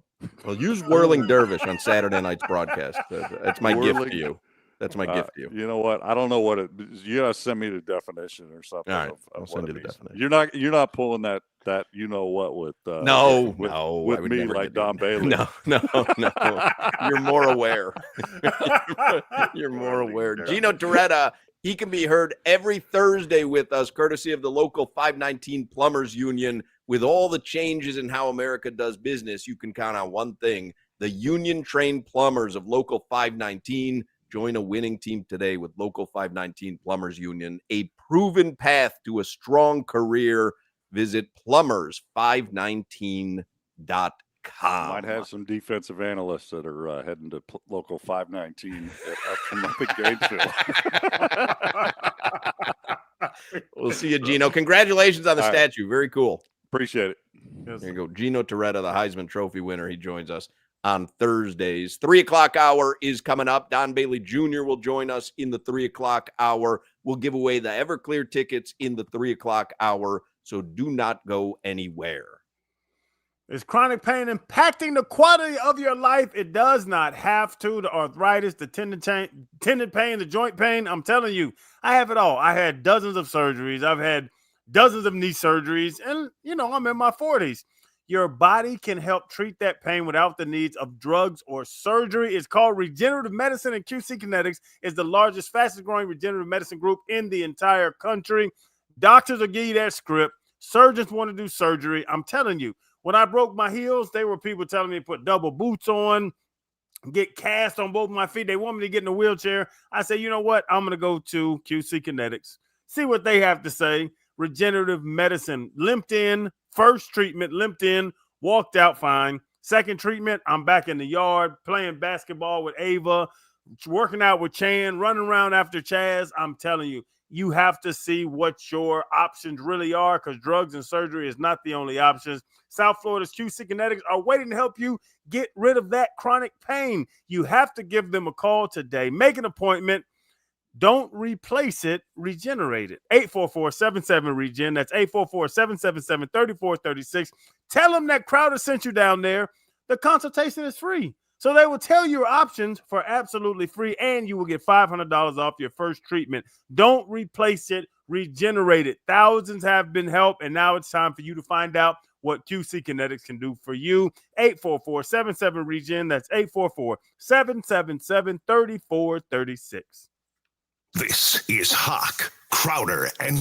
Well, use whirling dervish on Saturday night's broadcast. That's my gift to you. That's my gift to you. You know what? I don't know what it. You gotta send me the definition or something. All right, I'll send you the definition. You're not pulling that you know what with with me like Don Bailey. No. You're more aware. You're more aware. Gino Torretta, he can be heard every Thursday with us, courtesy of the local 519 Plumbers Union. With all the changes in how America does business, you can count on one thing: the union-trained plumbers of Local 519. Join a winning team today with Local 519 Plumbers Union, a proven path to a strong career. Visit plumbers519.com. Might have some defensive analysts that are heading to local 519 up in Gainesville. We'll see you, Gino. Congratulations on the statue. Very cool. Appreciate it. There you go. Gino Toretta, the Heisman Trophy winner. He joins us on Thursdays. 3 o'clock hour is coming up. Don Bailey Jr. will join us in the 3 o'clock hour. We'll give away the Everclear tickets in the 3 o'clock hour. So do not go anywhere. Is chronic pain impacting the quality of your life? It does not have to. The arthritis, the tendon pain, the joint pain. I'm telling you, I have it all. I had dozens of surgeries. I've had dozens of knee surgeries. And, I'm in my 40s. Your body can help treat that pain without the needs of drugs or surgery. It's called regenerative medicine, and QC Kinetics is the largest, fastest growing regenerative medicine group in the entire country. Doctors will give you that script. Surgeons want to do surgery. I'm telling you. When I broke my heels, there were people telling me to put double boots on, get cast on both my feet. They want me to get in a wheelchair. I say, you know what? I'm going to go to QC Kinetics, see what they have to say. Regenerative medicine, limped in, first treatment, limped in, walked out fine. Second treatment, I'm back in the yard playing basketball with Ava, working out with Chan, running around after Chaz. I'm telling you, you have to see what your options really are, because drugs and surgery is not the only options. South Florida's QC Kinetics are waiting to help you get rid of that chronic pain. You have to give them a call today. Make an appointment. Don't replace it. Regenerate it. 844-77-REGEN. That's 844-777-3436. Tell them that Crowder sent you down there. The consultation is free. So they will tell you your options for absolutely free, and you will get $500 off your first treatment. Don't replace it. Regenerate it. Thousands have been helped, and now it's time for you to find out what QC Kinetics can do for you. 844-77-REGEN. That's 844-777-3436. This is Hoch, Crowder, and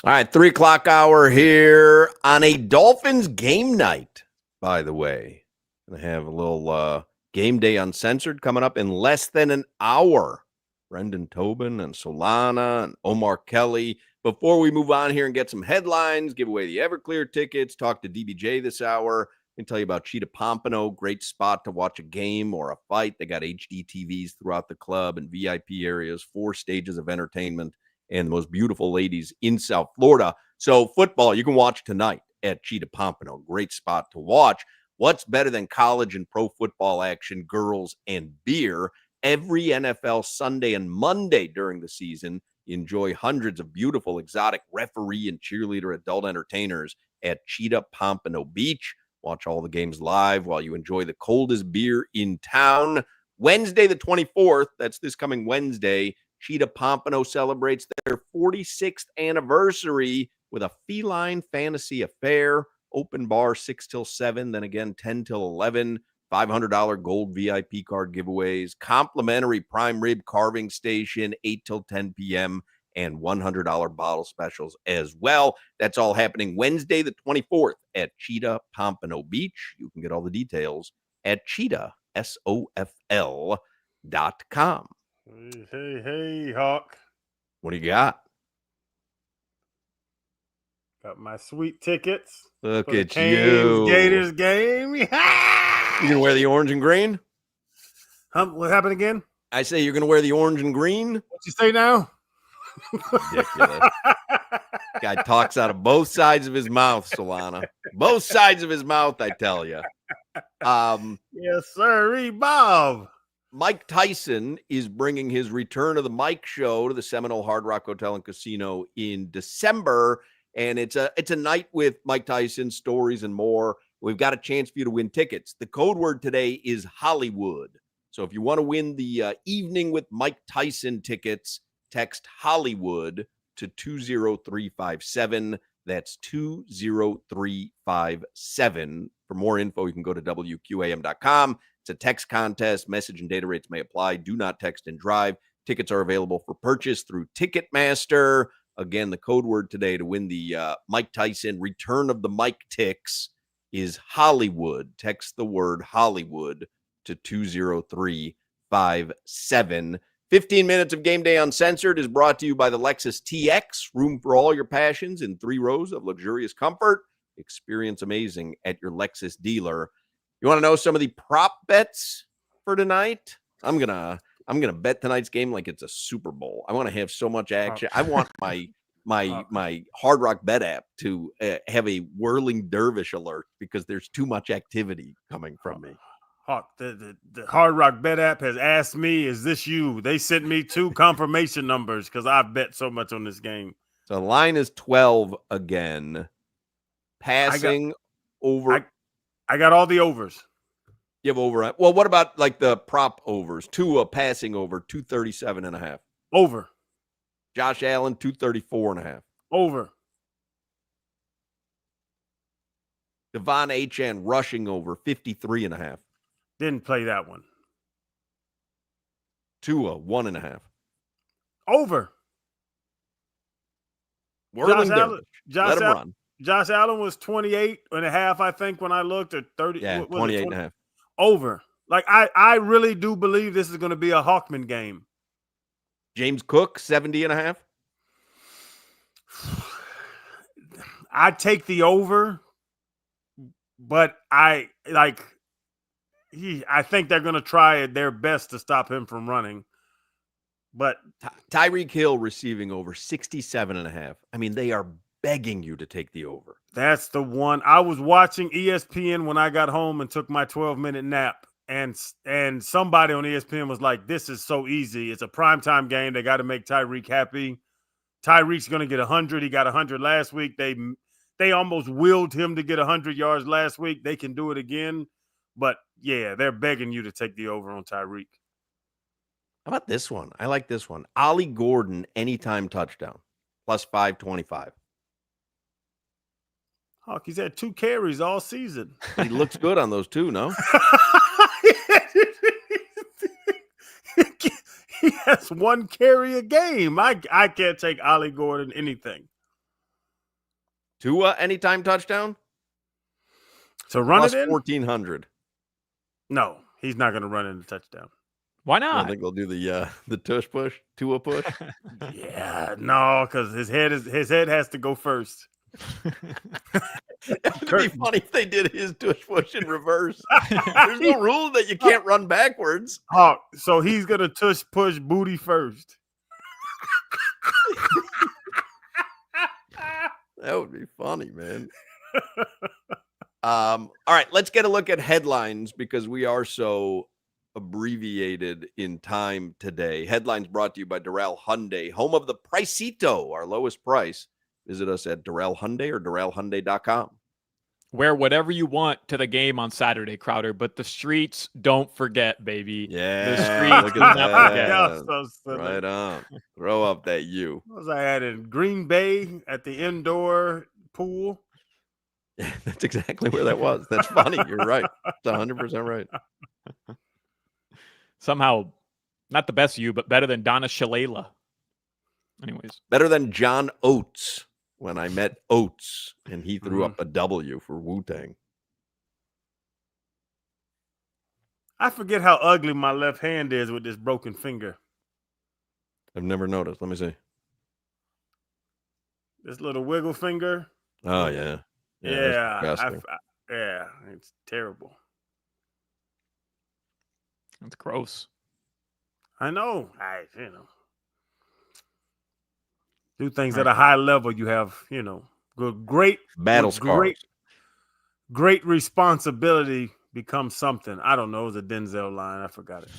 All right, 3:00 hour here on a Dolphins game night, by the way. Going to have a little game day uncensored coming up in less than an hour. Brendan Tobin and Solana and Omar Kelly. Before we move on here and get some headlines, give away the Everclear tickets, talk to DBJ this hour, and tell you about Cheetah Pompano. Great spot to watch a game or a fight. They got HD TVs throughout the club and VIP areas, 4 stages of entertainment, and the most beautiful ladies in South Florida. So football, you can watch tonight at Cheetah Pompano. Great spot to watch. What's better than college and pro football action, girls, and beer? Every NFL Sunday and Monday during the season, you enjoy hundreds of beautiful, exotic referee and cheerleader adult entertainers at Cheetah Pompano Beach. Watch all the games live while you enjoy the coldest beer in town. Wednesday, the 24th, that's this coming Wednesday, Cheetah Pompano celebrates their 46th anniversary with a feline fantasy affair. Open bar 6 till 7, then again 10 till 11. $500 gold VIP card giveaways, complimentary prime rib carving station 8 till 10 p.m., and $100 bottle specials as well. That's all happening Wednesday, the 24th at Cheetah Pompano Beach. You can get all the details at cheetahsofl.com. Hey, Hawk. What do you got? Got my sweet tickets. Look for the at Canes you. Gators game. You gonna wear the orange and green? What happened again? I say you're gonna wear the orange and green. What you say now? Ridiculous. Guy talks out of both sides of his mouth, Solana. Both sides of his mouth, I tell you. Yes, sir, Bob. Mike Tyson is bringing his Return of the Mike show to the Seminole Hard Rock Hotel and Casino in December. And it's a night with Mike Tyson, stories, and more. We've got a chance for you to win tickets. The code word today is Hollywood. So if you want to win the Evening with Mike Tyson tickets, text Hollywood to 20357. That's 20357. For more info, you can go to WQAM.com. It's a text contest. Message and data rates may apply. Do not text and drive. Tickets are available for purchase through Ticketmaster. Again, the code word today to win the Mike Tyson Return of the Mike Ticks is Hollywood. Text the word Hollywood to 20357. 15 minutes of Game Day Uncensored is brought to you by the Lexus TX. Room for all your passions in 3 rows of luxurious comfort. Experience amazing at your Lexus dealer. You want to know some of the prop bets for tonight? I'm gonna bet tonight's game like it's a Super Bowl. I want to have so much action. I want my Hard Rock Bet app to have a whirling dervish alert because there's too much activity coming from me. Hawk, the Hard Rock Bet app has asked me, is this you? They sent me 2 confirmation numbers because I've bet so much on this game. So the line is 12 again. Passing over. I got all the overs. You have over. Well, what about like the prop overs? Tua passing over 237.5. Over. Josh Allen 234.5. Over. Devon Achane rushing over 53.5. Didn't play that one. Tua 1.5. Over. Whirling Josh Let him run. Josh Allen was 28.5, I think, when I looked, or 30. Yeah, 28.5. Over. Like, I really do believe this is going to be a Hawkman game. James Cook 70.5. I'd take the over, but I think they're going to try their best to stop him from running. But Tyreek Hill receiving over 67.5. I mean, they are begging you to take the over. That's the one. I was watching ESPN when I got home and took my 12-minute nap, and somebody on ESPN was like, this is so easy. It's a primetime game. They got to make Tyreek happy. Tyreek's going to get 100. He got 100 last week. They almost willed him to get 100 yards last week. They can do it again. But, yeah, they're begging you to take the over on Tyreek. How about this one? I like this one. Ollie Gordon, anytime touchdown, plus 525. Hawk, he's had 2 carries all season. He looks good on those 2, no? He has 1 carry a game. I can't take Ollie Gordon anything. Tua anytime touchdown? So run Plus it in? 1,400. No, he's not going to run in the touchdown. Why I don't not? think they'll do the tush push, Tua push. Yeah, no, because his head has to go first. It'd be funny if they did his tush push in reverse. There's no rule that you can't run backwards. Oh, so he's gonna tush push booty first. That would be funny, man. All right, let's get a look at headlines because we are so abbreviated in time today. Headlines brought to you by Doral Hyundai, home of the Pricito, our lowest price. Visit us at Doral Hyundai or DoralHyundai.com. Wear whatever you want to the game on Saturday, Crowder, but the streets don't forget, baby. Yeah, The streets look do at not that. forget. Yeah, so silly. Right on. Throw up that U. What was I at in Green Bay at the indoor pool? Yeah, that's exactly where that was. That's funny. You're right. It's 100% right. Somehow, not the best you, but better than Donna Shalala. Anyways, Better than John Oates when I met Oates and he threw up a W for Wu-Tang. I forget how ugly my left hand is with this broken finger. I've never noticed. Let me see. This little wiggle finger. Oh, yeah. Yeah, that's disgusting. yeah, it's terrible. that's gross. I know. Do things at a high level. You have, great Battle scars. Great responsibility becomes something. I don't know. It was a Denzel line. I forgot it.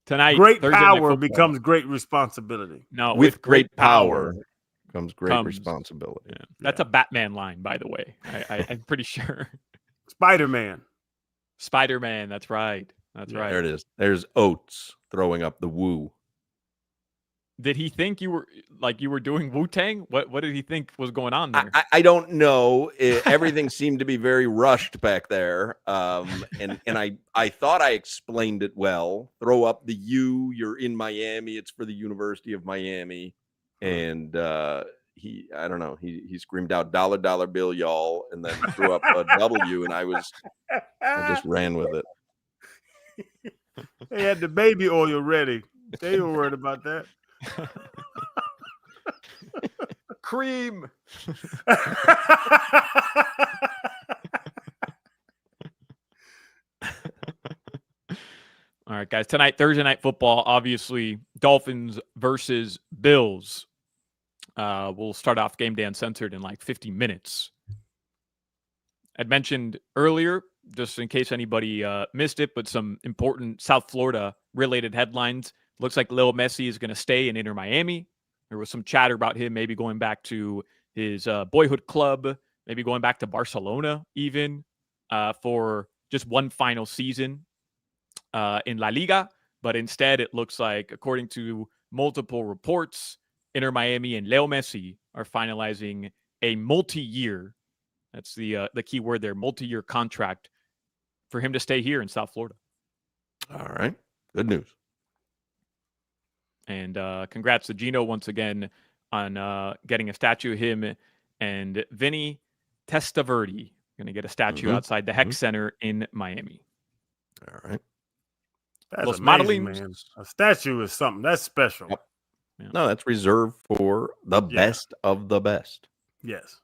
Tonight, Great Thursday Night power Football. becomes great responsibility. No, With great power comes great comes- responsibility. Yeah. That's a Batman line, by the way. I'm pretty sure. Spider-Man. Spider-Man. That's right. That's right. There it is. There's Oates throwing up the woo. Did he think you were doing Wu-Tang? What did he think was going on there? I don't know. Everything seemed to be very rushed back there. And I thought I explained it well. Throw up the U. You're in Miami. It's for the University of Miami. And I don't know. He screamed out dollar bill, y'all, and then threw up a W. And I just ran with it. They had the baby oil ready. They were worried about that. Cream. All right, guys. Tonight, Thursday Night Football. Obviously, Dolphins versus Bills. We'll start off Game Day Uncensored in like 50 minutes. I'd mentioned earlier, just in case anybody missed it, but some important South Florida related headlines. Looks like Lil Messi is going to stay in Inter Miami. There was some chatter about him maybe going back to his boyhood club, maybe going back to Barcelona even for just one final season in La Liga. But instead, it looks like, according to multiple reports, Inter Miami and Leo Messi are finalizing a multi-year, that's the key word there, multi-year contract for him to stay here in South Florida. All right. Good news. And congrats to Gino once again on getting a statue of him and Vinny Testaverde. Going to get a statue outside the Heck Center in Miami. All right. That's Los amazing, Modelings. man. A statue is something. That's special. Yep. Yeah. No, that's reserved for the best of the best. Yes.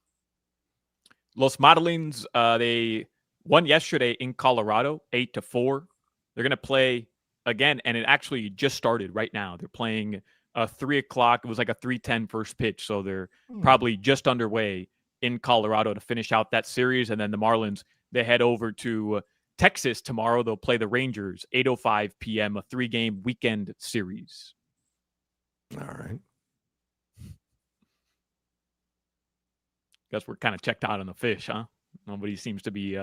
Los Modelings, they won yesterday in Colorado, 8-4. They're going to play again, and it actually just started right now. They're playing 3 o'clock. It was like a 3:10 first pitch, so they're probably just underway in Colorado to finish out that series. And then the Marlins, they head over to Texas tomorrow. They'll play the Rangers, 8:05 p.m., a 3-game weekend series. All right. Mm-hmm. Guess we're kind of checked out on the fish, huh? Nobody seems to be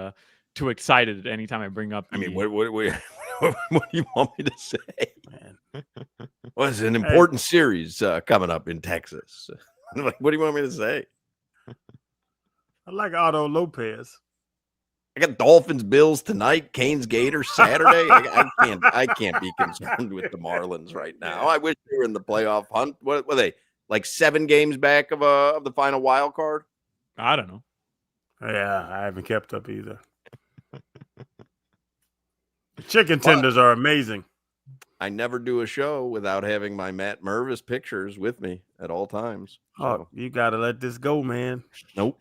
too excited anytime I bring up. I mean, what do you want me to say? Man. Well, it's an important series coming up in Texas. Like, what do you want me to say? I like Otto Lopez. I got Dolphins, Bills tonight, Canes, Gators Saturday. I can't be concerned with the Marlins right now. I wish they were in the playoff hunt. What were they? like 7 games back of the final wild card? I don't know. Yeah, I haven't kept up either. Chicken tenders are amazing. I never do a show without having my Matt Mervis pictures with me at all times. Huck, you got to let this go, man. Nope.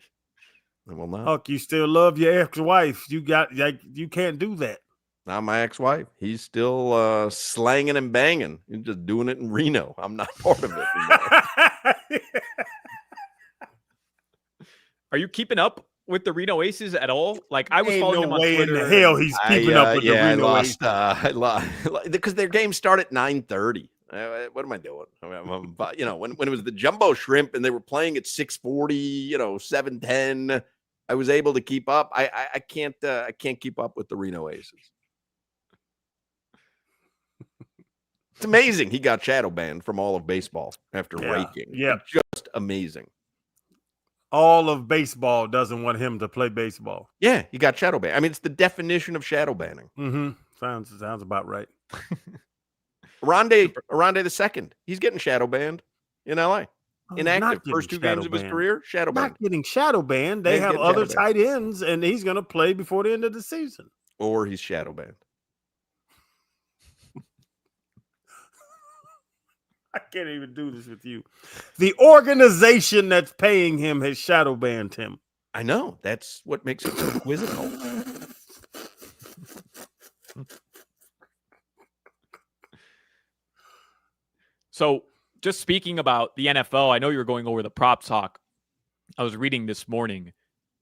I will not. Huck, you still love your ex-wife. You can't do that. Not my ex-wife. He's still slanging and banging. He's just doing it in Reno. I'm not part of it anymore. Are you keeping up with the Reno Aces at all? Like, I was Ain't following no them on way Twitter. in the hell he's keeping up with the Reno Aces. I lost because their games start at 9:30. What am I doing? When it was the jumbo shrimp and they were playing at 6:40, 7:10, I was able to keep up. I can't keep up with the Reno Aces. It's amazing he got shadow banned from all of baseball after raking. Yeah, just amazing. All of baseball doesn't want him to play baseball. Yeah, he got shadow banned. I mean, it's the definition of shadow banning. Mm-hmm. Sounds about right. Arande the second, he's getting shadow banned in LA. Inactive. First 2 games of his career, shadow banned. Not getting shadow banned. They have other tight ends, and he's going to play before the end of the season. Or he's shadow banned. I can't even do this with you. The organization that's paying him has shadow banned him. I know. That's what makes it so quizzical. So, just speaking about the NFL, I know you were going over the props, Hawk. I was reading this morning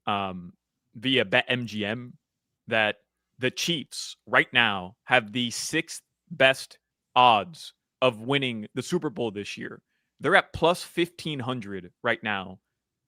via BetMGM that the Chiefs right now have the 6th best odds of winning the Super Bowl this year. They're at plus 1,500 right now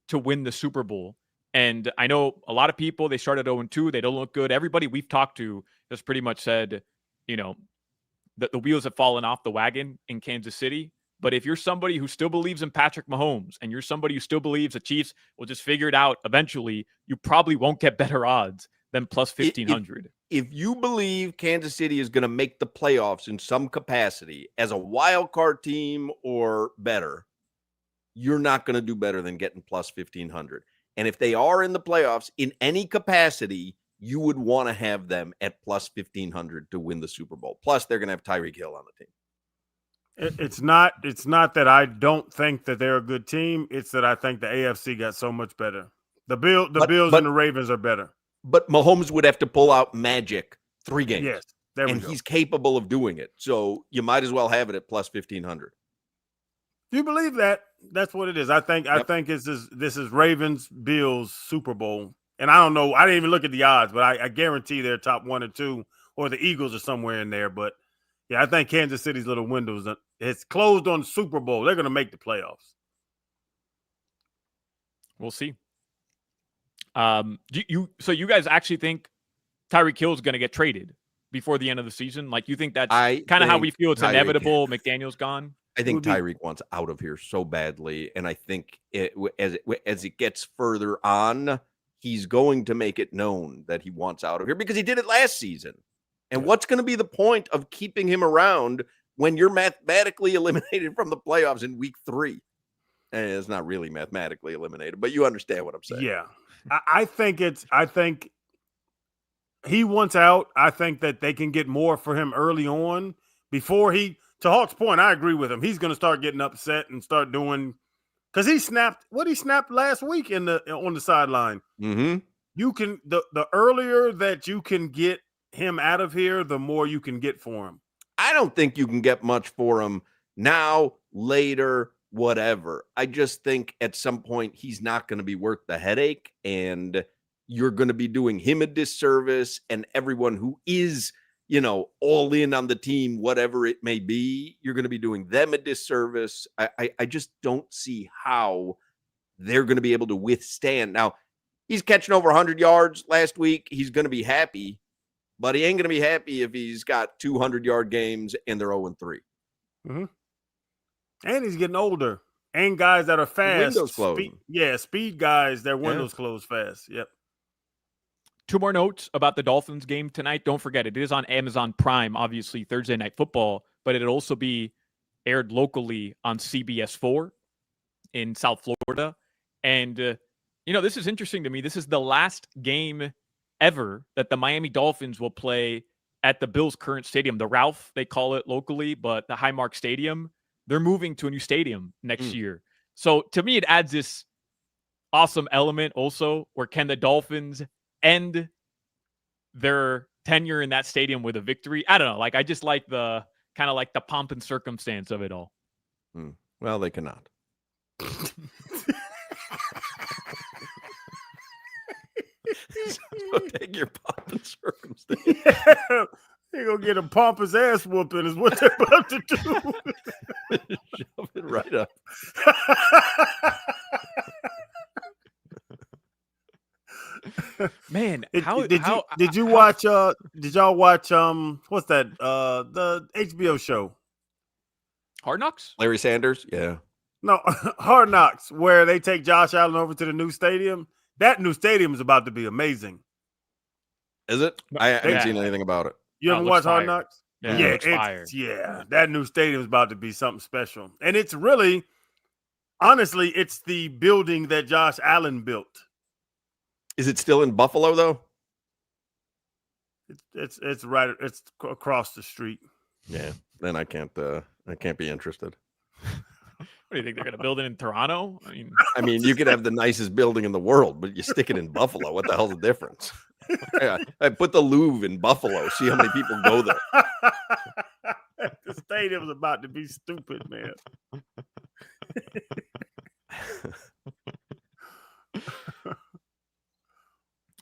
to win the Super Bowl. And I know a lot of people, they started 0-2. They don't look good. Everybody we've talked to has pretty much said, that the wheels have fallen off the wagon in Kansas City. But if you're somebody who still believes in Patrick Mahomes and you're somebody who still believes the Chiefs will just figure it out eventually, you probably won't get better odds than plus 1,500. If you believe Kansas City is going to make the playoffs in some capacity as a wild card team or better, you're not going to do better than getting plus 1,500. And if they are in the playoffs in any capacity, you would want to have them at plus 1,500 to win the Super Bowl. Plus, they're going to have Tyreek Hill on the team. It's not that I don't think that they're a good team. It's that I think the AFC got so much better. The Bills and the Ravens are better. But Mahomes would have to pull out magic 3 games. Yes, there we go. And he's capable of doing it. So you might as well have it at plus 1,500. If you believe that, that's what it is. I think this is Ravens Bills Super Bowl. And I don't know. I didn't even look at the odds, but I guarantee they're top 1 or 2, or the Eagles are somewhere in there. But yeah, I think Kansas City's little windows, it's closed on Super Bowl. They're going to make the playoffs. We'll see. So you guys actually think Tyreek Hill is going to get traded before the end of the season? Like, you think that's kind of how we feel? It's inevitable. McDaniel's gone. I think Tyreek wants out of here so badly, and I think as it gets further on, he's going to make it known that he wants out of here because he did it last season. And what's going to be the point of keeping him around when you're mathematically eliminated from the playoffs in week 3? And it's not really mathematically eliminated, but you understand what I'm saying. Yeah. I think he wants out. I think that they can get more for him early on before to Hawk's point, I agree with him. He's going to start getting upset and start doing, because he snapped last week on the sideline. Mm-hmm. You can, the earlier that you can get him out of here, the more you can get for him. I don't think you can get much for him now, later, whatever. I just think at some point he's not going to be worth the headache, and you're going to be doing him a disservice, and everyone who is, all in on the team, whatever it may be, you're going to be doing them a disservice. I just don't see how they're going to be able to withstand. Now, he's catching over 100 yards last week. He's going to be happy, but he ain't going to be happy if he's got 200-yard games and they're 0-3. Mm-hmm. And he's getting older. And guys that are fast. Windows closing. Speed guys, their windows close fast. Yep. 2 more notes about the Dolphins game tonight. Don't forget, it is on Amazon Prime, obviously, Thursday Night Football, but it'll also be aired locally on CBS 4. in South Florida. And, this is interesting to me. This is the last game ever that the Miami Dolphins will play at the Bills' current stadium, the Ralph, they call it locally, but the Highmark Stadium. They're moving to a new stadium next year. So to me, it adds this awesome element also where can the Dolphins end their tenure in that stadium with a victory? I don't know. Like, I just like the kind of like the pomp and circumstance of it all. Well, they cannot. So take your pomp and circumstance. Yeah. They're going to get a pompous ass whooping is what they're about to do. Shove it right up. Man, did you watch did y'all watch what's that the HBO show Hard Knocks? Larry Sanders? Yeah. No, Hard Knocks, where they take Josh Allen over to the new stadium. That new stadium is about to be amazing. Is it? I haven't seen anything about it. You haven't watched Hard fire. Knocks? Yeah, that new stadium is about to be something special. And it's really, honestly, it's the building that Josh Allen built. Is it still in Buffalo though? It's right. It's across the street. Yeah. Then I can't be interested. What do you think they're going to build it in Toronto? I mean, you could have the nicest building in the world, but you stick it in Buffalo. What the hell's the difference? Yeah, I put the Louvre in Buffalo. See how many people go there. The stadium's about to be stupid, man.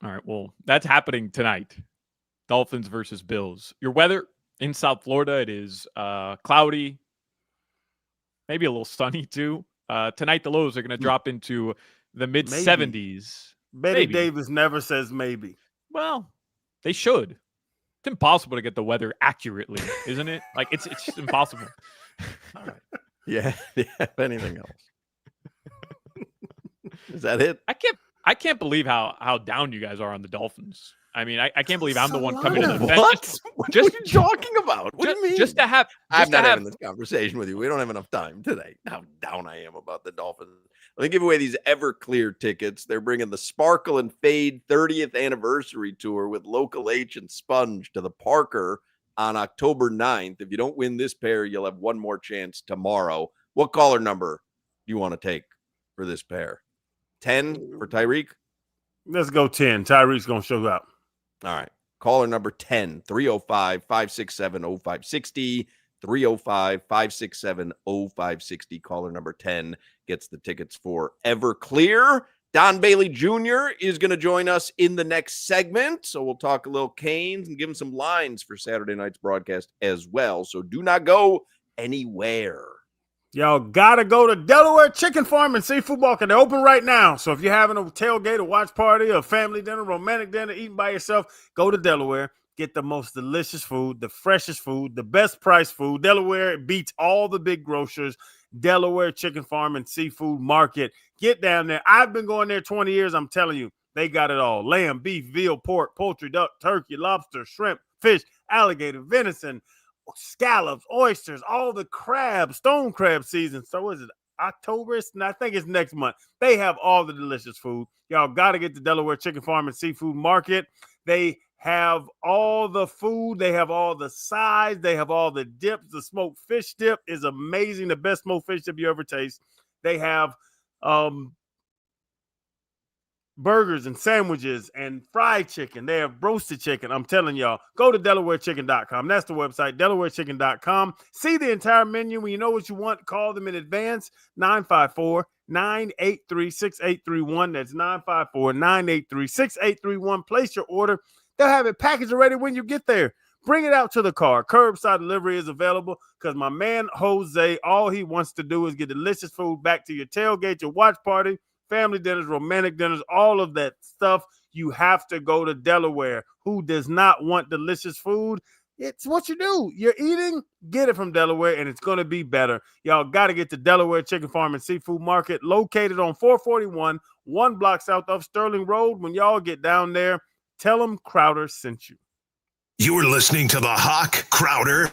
All right, well, that's happening tonight. Dolphins versus Bills. Your weather in South Florida, it is cloudy, maybe a little sunny too. Tonight, the lows are going to drop into the mid-70s. Betty Davis never says maybe. Well, they should. It's impossible to get the weather accurately, isn't it? Like, it's just impossible. All right. Yeah. If anything else. Is that it? I can't believe how down you guys are on the Dolphins. I mean, I can't believe I'm the one coming to the defense. What are you talking about? What do you mean? Just to have. I'm not having this conversation with you. We don't have enough time today. How down I am about the Dolphins. Let me give away these Everclear tickets. They're bringing the Sparkle and Fade 30th anniversary tour with Local H and Sponge to the Parker on October 9th. If you don't win this pair, you'll have one more chance tomorrow. What caller number do you want to take for this pair? 10 for Tyreek? Let's go 10. Tyreek's going to show up. All right. Caller number 10, 305-567-0560. 305-567-0560. Caller number 10 gets the tickets for Everclear. Don Bailey Jr. is going to join us in the next segment. So we'll talk a little Canes and give him some lines for Saturday night's broadcast as well. So do not go anywhere. Y'all got to go to Delaware Chicken Farm and Seafood Market. They're open right now. So if you're having a tailgate, a watch party, a family dinner, romantic dinner, eating by yourself, go to Delaware. Get the most delicious food, the freshest food, the best price food. Delaware beats all the big grocers. Delaware Chicken Farm and Seafood Market. Get down there. I've been going there 20 years. I'm telling you, they got it all. Lamb, beef, veal, pork, poultry, duck, turkey, lobster, shrimp, fish, alligator, venison, scallops, oysters, all the crabs, stone crab season. So is it October? I think it's next month. They have all the delicious food. Y'all got to get to Delaware Chicken Farm and Seafood Market. They have all the food. They have all the sides. They have all the dips. The smoked fish dip is amazing. The best smoked fish dip you ever taste. They have burgers and sandwiches and fried chicken. They have roasted chicken. I'm telling y'all, go to DelawareChicken.com. That's the website, DelawareChicken.com. See the entire menu. When you know what you want, call them in advance, 954-983-6831. That's 954-983-6831. Place your order. They'll have it packaged ready when you get there. Bring it out to the car. Curbside delivery is available because my man Jose, all he wants to do is get delicious food back to your tailgate, your watch party, family dinners, romantic dinners, all of that stuff. You have to go to Delaware. Who does not want delicious food? It's what you do. You're eating, get it from Delaware, and it's going to be better. Y'all got to get to Delaware Chicken Farm and Seafood Market, located on 441, 1 block south of Sterling Road. When y'all get down there, tell them Crowder sent you. You're listening to the Hoch, Crowder,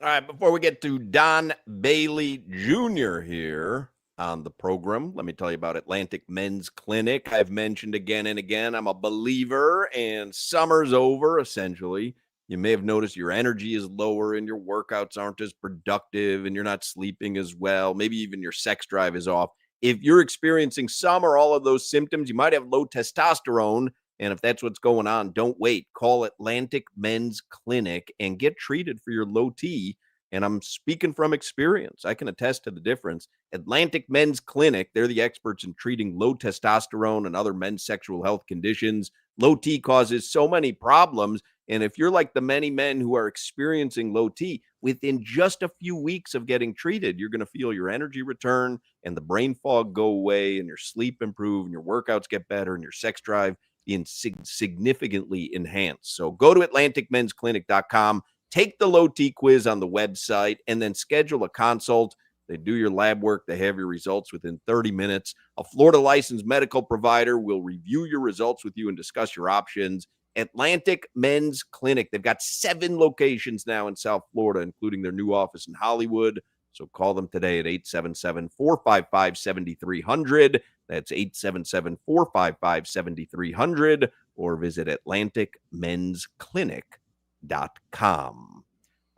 All right, before we get to Don Bailey Jr. here on the program, let me tell you about Atlantic Men's Clinic. I've mentioned again and again, I'm a believer, and summer's over, essentially. You may have noticed your energy is lower and your workouts aren't as productive and you're not sleeping as well. Maybe even your sex drive is off. If you're experiencing some or all of those symptoms, you might have low testosterone. And if that's what's going on, don't wait. Call Atlantic Men's Clinic and get treated for your low T. And I'm speaking from experience. I can attest to the difference. Atlantic Men's Clinic, they're the experts in treating low testosterone and other men's sexual health conditions. Low T causes so many problems. And if you're like the many men who are experiencing low T, within just a few weeks of getting treated, you're going to feel your energy return and the brain fog go away and your sleep improve and your workouts get better and your sex drive significantly enhanced. So go to AtlanticMen'sClinic.com, take the low T quiz on the website, and then schedule a consult. They do your lab work. They have your results within 30 minutes. A Florida licensed medical provider will review your results with you and discuss your options. Atlantic Men's Clinic. They've got 7 locations now in South Florida, including their new office in Hollywood. So call them today at 877-455-7300. That's 877-455-7300, or visit AtlanticMen'sClinic.com.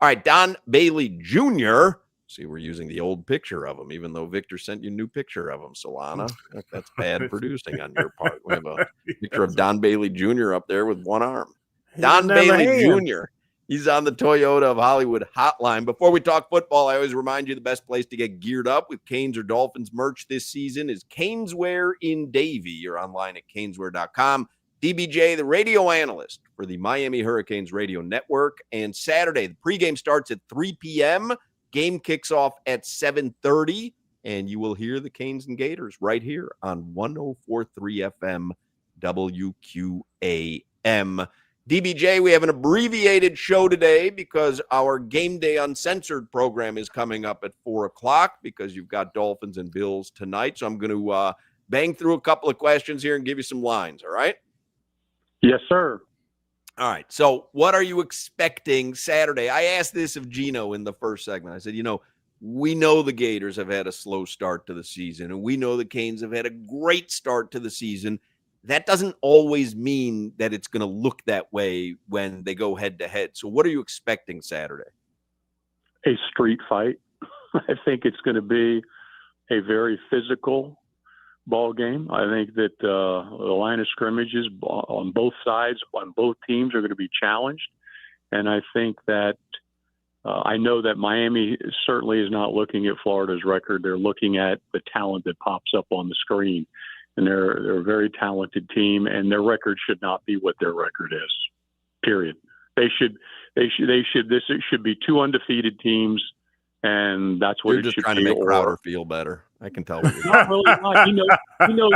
All right, Don Bailey Jr. See, we're using the old picture of him, even though Victor sent you a new picture of him, Solana. That's bad producing on your part. We have a picture of Don Bailey Jr. up there with one arm. Don Bailey Jr., he's on the Toyota of Hollywood hotline. Before we talk football, I always remind you the best place to get geared up with Canes or Dolphins merch this season is Caneswear in Davie. You're online at caneswear.com. DBJ, the radio analyst for the Miami Hurricanes radio network. And Saturday, the pregame starts at 3 p.m., game kicks off at 7:30, and you will hear the Canes and Gators right here on 104.3 FM WQAM. DBJ, we have an abbreviated show today because our Game Day Uncensored program is coming up at 4 o'clock because you've got Dolphins and Bills tonight. So I'm going to bang through a couple of questions here and give you some lines, all right? Yes, sir. All right. So what are you expecting Saturday? I asked this of Gino in the first segment. I said, we know the Gators have had a slow start to the season, and we know the Canes have had a great start to the season. That doesn't always mean that it's going to look that way when they go head-to-head. So what are you expecting Saturday? A street fight. I think it's going to be a very physical ball game. I think that the line of scrimmages on both sides, on both teams, are going to be challenged. And I think that I know that Miami certainly is not looking at Florida's record. They're looking at the talent that pops up on the screen. And they're a very talented team, and their record should not be what their record is. Period. This should be 2 undefeated teams, and that's what You're it just should trying be. to make Crowder feel better. I can tell. Not really. Not. He knows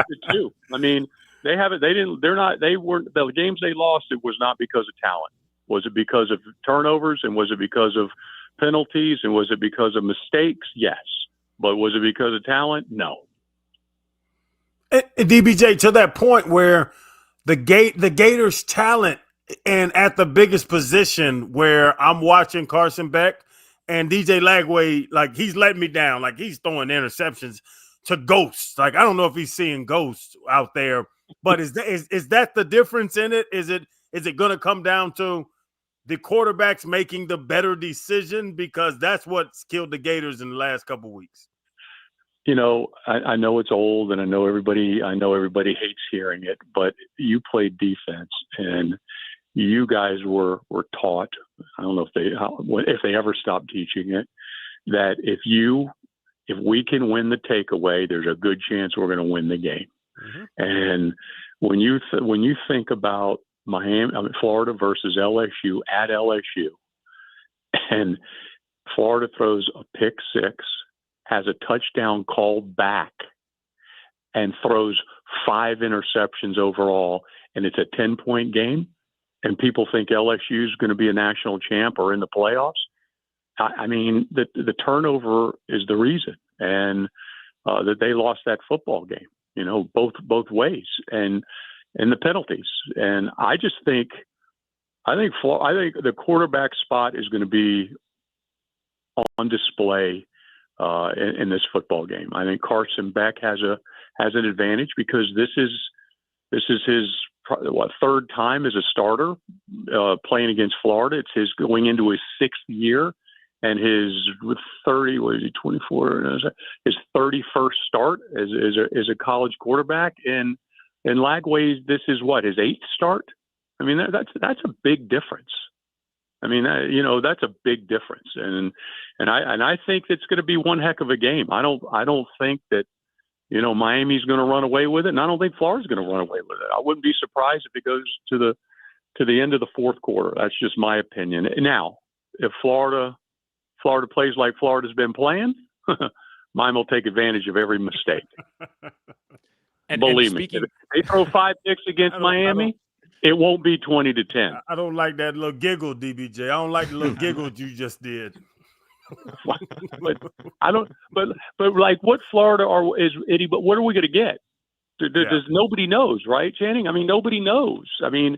it too. I mean, they haven't. They didn't. They're not. They weren't. The games they lost, it was not because of talent. Was it because of turnovers, and was it because of penalties, and was it because of mistakes? Yes. But was it because of talent? No. And DBJ, to that point where the Gators' talent and at the biggest position where I'm watching Carson Beck and DJ Lagway, like he's letting me down, like he's throwing interceptions to ghosts. Like I don't know if he's seeing ghosts out there, but is that the difference in it? Is it going to come down to the quarterbacks making the better decision, because that's what's killed the Gators in the last couple of weeks? I know it's old, and I know everybody hates hearing it, but you played defense, and you guys were taught. I don't know if they ever stopped teaching it, that if we can win the takeaway, there's a good chance we're going to win the game. Mm-hmm. And when you think about Florida versus LSU at LSU, and Florida throws a pick six, has a touchdown called back, and throws 5 interceptions overall, and it's a 10-point game, and people think LSU is going to be a national champ or in the playoffs. I mean, the turnover is the reason, and that they lost that football game, both ways, and the penalties. And I think the quarterback spot is going to be on display in this football game. I think Carson Beck has an advantage because this is his third time as a starter playing against Florida. It's his going into his 6th year, and his 24? His 31st start as a college quarterback. And in Lagway's, this is his 8th start. I mean, that's a big difference. I mean, that's a big difference, and I think it's going to be one heck of a game. I don't think that Miami's going to run away with it, and I don't think Florida's going to run away with it. I wouldn't be surprised if it goes to the end of the fourth quarter. That's just my opinion. Now, if Florida plays like Florida's been playing, Miami will take advantage of every mistake. Believe me, if they throw 5 picks against Miami, it won't be 20-10. I don't like that little giggle, DBJ. I don't like the little giggle you just did. but I don't. But like, what Florida is? But what are we going to get? Does nobody knows, right, Channing? I mean, nobody knows. I mean,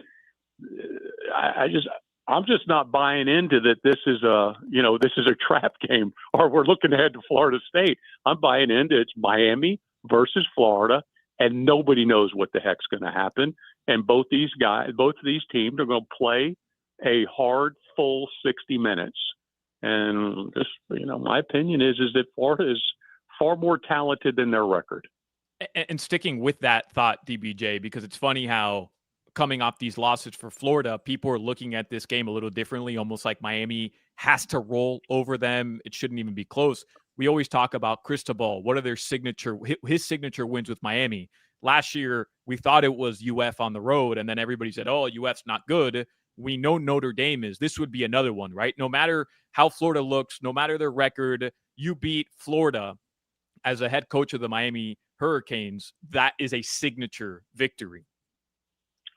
I'm just not buying into that. This is a trap game, or we're looking ahead to Florida State. I'm buying into it's Miami versus Florida, and nobody knows what the heck's going to happen. And both of these teams are going to play a hard, full 60 minutes. And just, my opinion is that Florida is far more talented than their record. And sticking with that thought, DBJ, because it's funny how coming off these losses for Florida, people are looking at this game a little differently, almost like Miami has to roll over them. It shouldn't even be close. We always talk about Cristobal. What are his signature wins with Miami? Last year, we thought it was UF on the road, and then everybody said, oh, UF's not good. We know Notre Dame is. This would be another one, right? No matter how Florida looks, no matter their record, you beat Florida as a head coach of the Miami Hurricanes. That is a signature victory.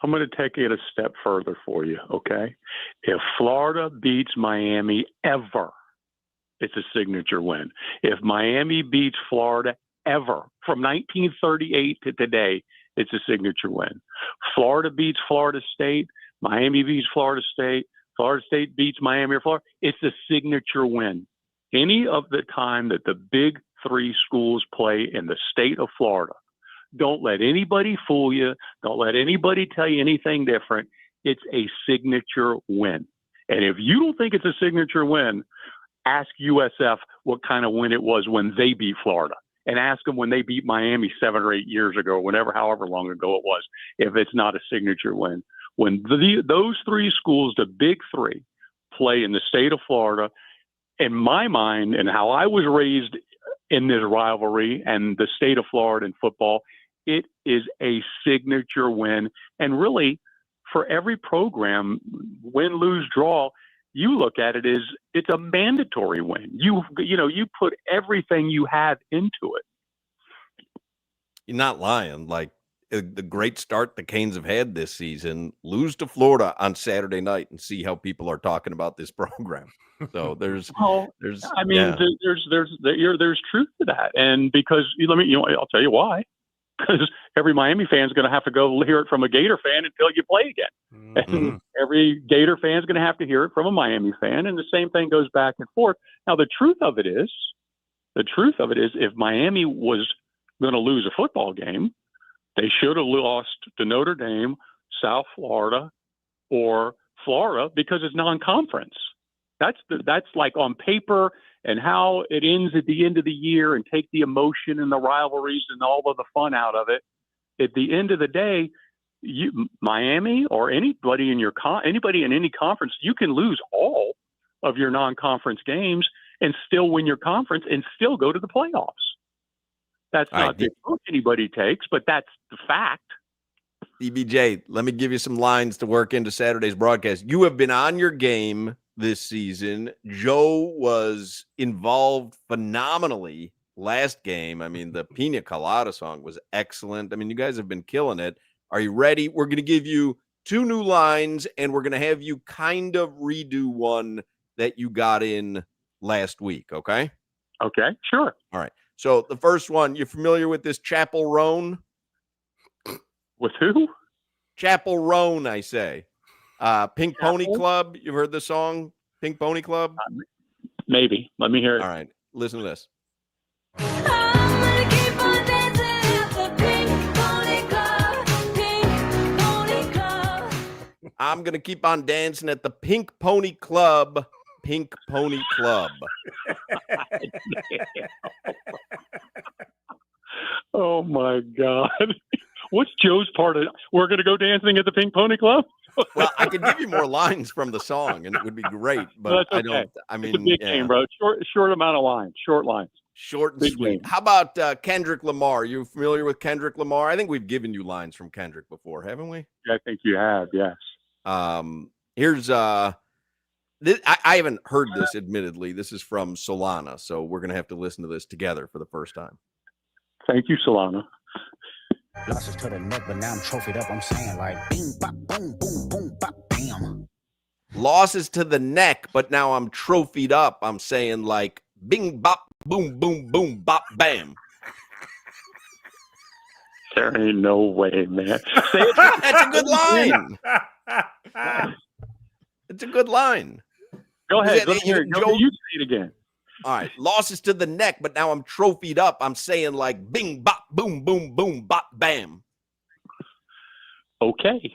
I'm going to take it a step further for you, okay? If Florida beats Miami ever, it's a signature win. If Miami beats Florida ever, from 1938 to today, it's a signature win. Florida beats Florida State, Miami beats Florida State beats Miami or Florida, it's a signature win. Any of the time that the big 3 schools play in the state of Florida, don't let anybody fool you. Don't let anybody tell you anything different. It's a signature win. And if you don't think it's a signature win, ask USF what kind of win it was when they beat Florida. And ask them when they beat Miami 7 or 8 years ago, however long ago it was, if it's not a signature win. When those 3 schools, the big 3, play in the state of Florida, in my mind and how I was raised in this rivalry and the state of Florida in football, it is a signature win. And really, for every program, win, lose, draw, you look at it as it's a mandatory win. You put everything you have into it. You're not lying. Like the great start the Canes have had this season, lose to Florida on Saturday night and see how people are talking about this program. So there's truth to that. And because I'll tell you why. Because every Miami fan is going to have to go hear it from a Gator fan until you play again. Mm-hmm. And every Gator fan is going to have to hear it from a Miami fan. And the same thing goes back and forth. Now, the truth of it is, if Miami was going to lose a football game, they should have lost to Notre Dame, South Florida, or Florida because it's non-conference. That's like on paper and how it ends at the end of the year and take the emotion and the rivalries and all of the fun out of it. At the end of the day, Miami or anybody in anybody in any conference, you can lose all of your non-conference games and still win your conference and still go to the playoffs. That's not the approach anybody takes, but that's the fact. DBJ, let me give you some lines to work into Saturday's broadcast. You have been on your game this season. Joe was involved phenomenally last game. I mean, the Pina Colada song was excellent. I mean, you guys have been killing it. Are you ready? We're going to give you 2 new lines, and we're going to have you kind of redo one that you got in last week, okay? Okay, sure. All right. So the first one, you familiar with this Chapel Roan? With who? Chapel Roan, I say. Pink Pony Club. You've heard the song Pink Pony Club? Maybe. Let me hear it. All right, listen to this. I'm gonna keep on dancing at the Pink Pony Club. Pink Pony Club. Oh my God. What's Joe's part of it? We're going to go dancing at the Pink Pony Club? Well, I could give you more lines from the song, and it would be great. But Well, that's I okay. don't. I It's a mean, big yeah, game, bro. Short amount of lines. Short lines. short and Big sweet. game. How about Kendrick Lamar? You familiar with Kendrick Lamar? I think we've given you lines from Kendrick before, haven't we? I think you have, yes. Here's this, I haven't heard this. Admittedly, this is from Solana, so we're gonna have to listen to this together for the first time. Thank you, Solana. Losses to the neck, but now I'm trophied up. I'm saying like bing, bop, boom, boom, boom, bop, bam. Losses to the neck, but now I'm trophied up. I'm saying like bing, bop, boom, boom, boom, bop, bam. There ain't no way, man. Say it. That's a good line. It's a good line. Go ahead. Is it- Joe- You say it again. All right, losses to the neck, but now I'm trophied up. I'm saying like bing, bop, boom, boom, boom, bop, bam. Okay.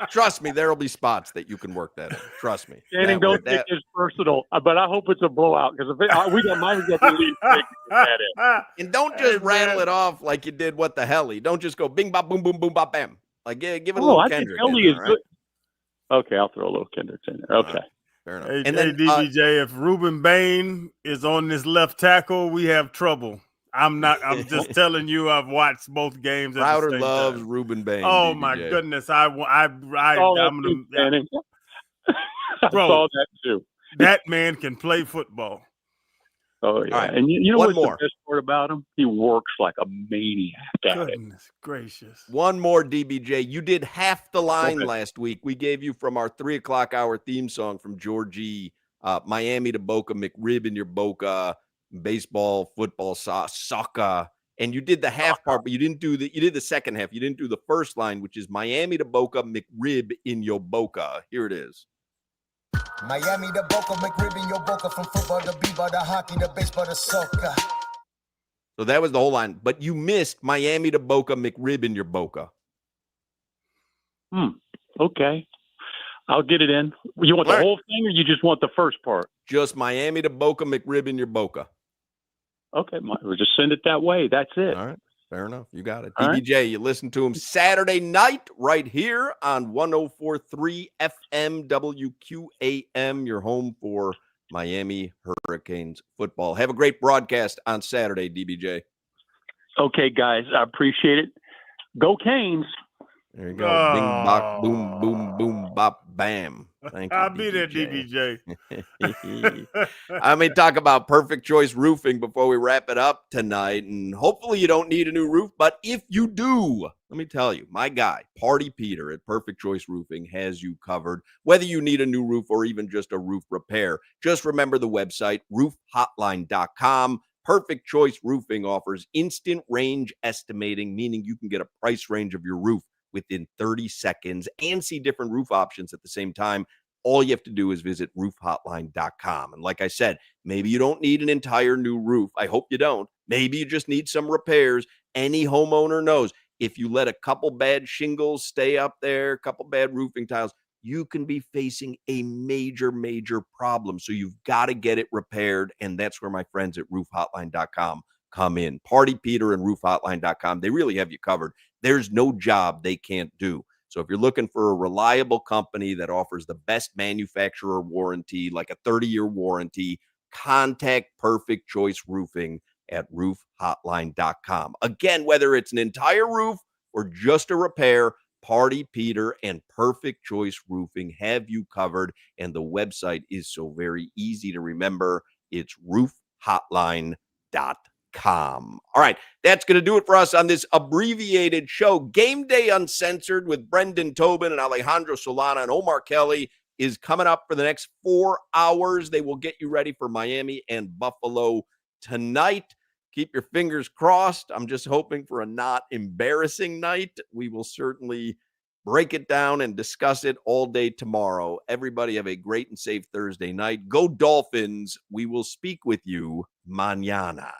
Trust me, there'll be spots that you can work that in. Trust me. Danny, don't take this personal, but I hope it's a blowout because we might get the lead pick to get that in. And don't just rattle it off like you did what the helly. Don't just go bing, bop, boom, boom, boom, bop, bam. Like give it a little I Kendrick. think Kelly in is there, good. Okay, I'll throw a little Kendrick in there. Okay. Fair enough. Hey, And then DBJ, if Ruben Bain is on this left tackle, we have trouble. I'm just telling you, I've watched both games. Crowder at the same loves time. Ruben Bain. Oh DBJ. my goodness! Oh, I'm that's gonna, I Bro. saw that too. that man can play football. Oh yeah, right, and you know one what's more. the best part about him? He works like a maniac at it. Goodness gracious! One more, DBJ. You did half the line Okay. last week. We gave you from our 3:00 hour theme song from Georgie, Miami to Boca, McRib in your Boca, baseball, football, soccer. And you did the half part, but you didn't do you did the second half. You didn't do the first line, which is Miami to Boca, McRib in your Boca. Here it is. Miami to Boca, McRib in your Boca, from football to b-ball to hockey to baseball to soccer. So that was the whole line, but you missed Miami to Boca, McRib in your Boca. Okay, I'll get it in. You want the All right. whole thing, or you just want the first part? Just Miami to Boca, McRib in your Boca. Okay, we'll just send it that way. That's it. All right. Fair enough. You got it. All right. DBJ, you listen to him Saturday night right here on 104.3 FM WQAM, your home for Miami Hurricanes football. Have a great broadcast on Saturday, DBJ. Okay, guys, I appreciate it. Go Canes. There you go. Bing, bop, boom, boom, boom, bop, bam. Thank you, I'll be there, DBJ. DBJ. I may talk about Perfect Choice Roofing before we wrap it up tonight. And hopefully you don't need a new roof. But if you do, let me tell you, my guy, Party Peter at Perfect Choice Roofing has you covered. Whether you need a new roof or even just a roof repair, just remember the website, roofhotline.com. Perfect Choice Roofing offers instant range estimating, meaning you can get a price range of your roof within 30 seconds and see different roof options at the same time. All you have to do is visit roofhotline.com. And like I said, maybe you don't need an entire new roof. I hope you don't. Maybe you just need some repairs. Any homeowner knows if you let a couple bad shingles stay up there, a couple bad roofing tiles, you can be facing a major, major problem. So you've got to get it repaired. And that's where my friends at roofhotline.com come in. Party Peter and roofhotline.com. They really have you covered. There's no job they can't do. So if you're looking for a reliable company that offers the best manufacturer warranty, like a 30-year warranty, contact Perfect Choice Roofing at roofhotline.com. Again, whether it's an entire roof or just a repair, Party Peter and Perfect Choice Roofing have you covered. And the website is so very easy to remember. It's roofhotline.com. All right, that's going to do it for us on this abbreviated show. Game Day Uncensored with Brendan Tobin and Alejandro Solana and Omar Kelly is coming up for the next 4 hours. They will get you ready for Miami and Buffalo tonight. Keep your fingers crossed. I'm just hoping for a not embarrassing night. We will certainly break it down and discuss it all day tomorrow. Everybody have a great and safe Thursday night. Go Dolphins. We will speak with you mañana.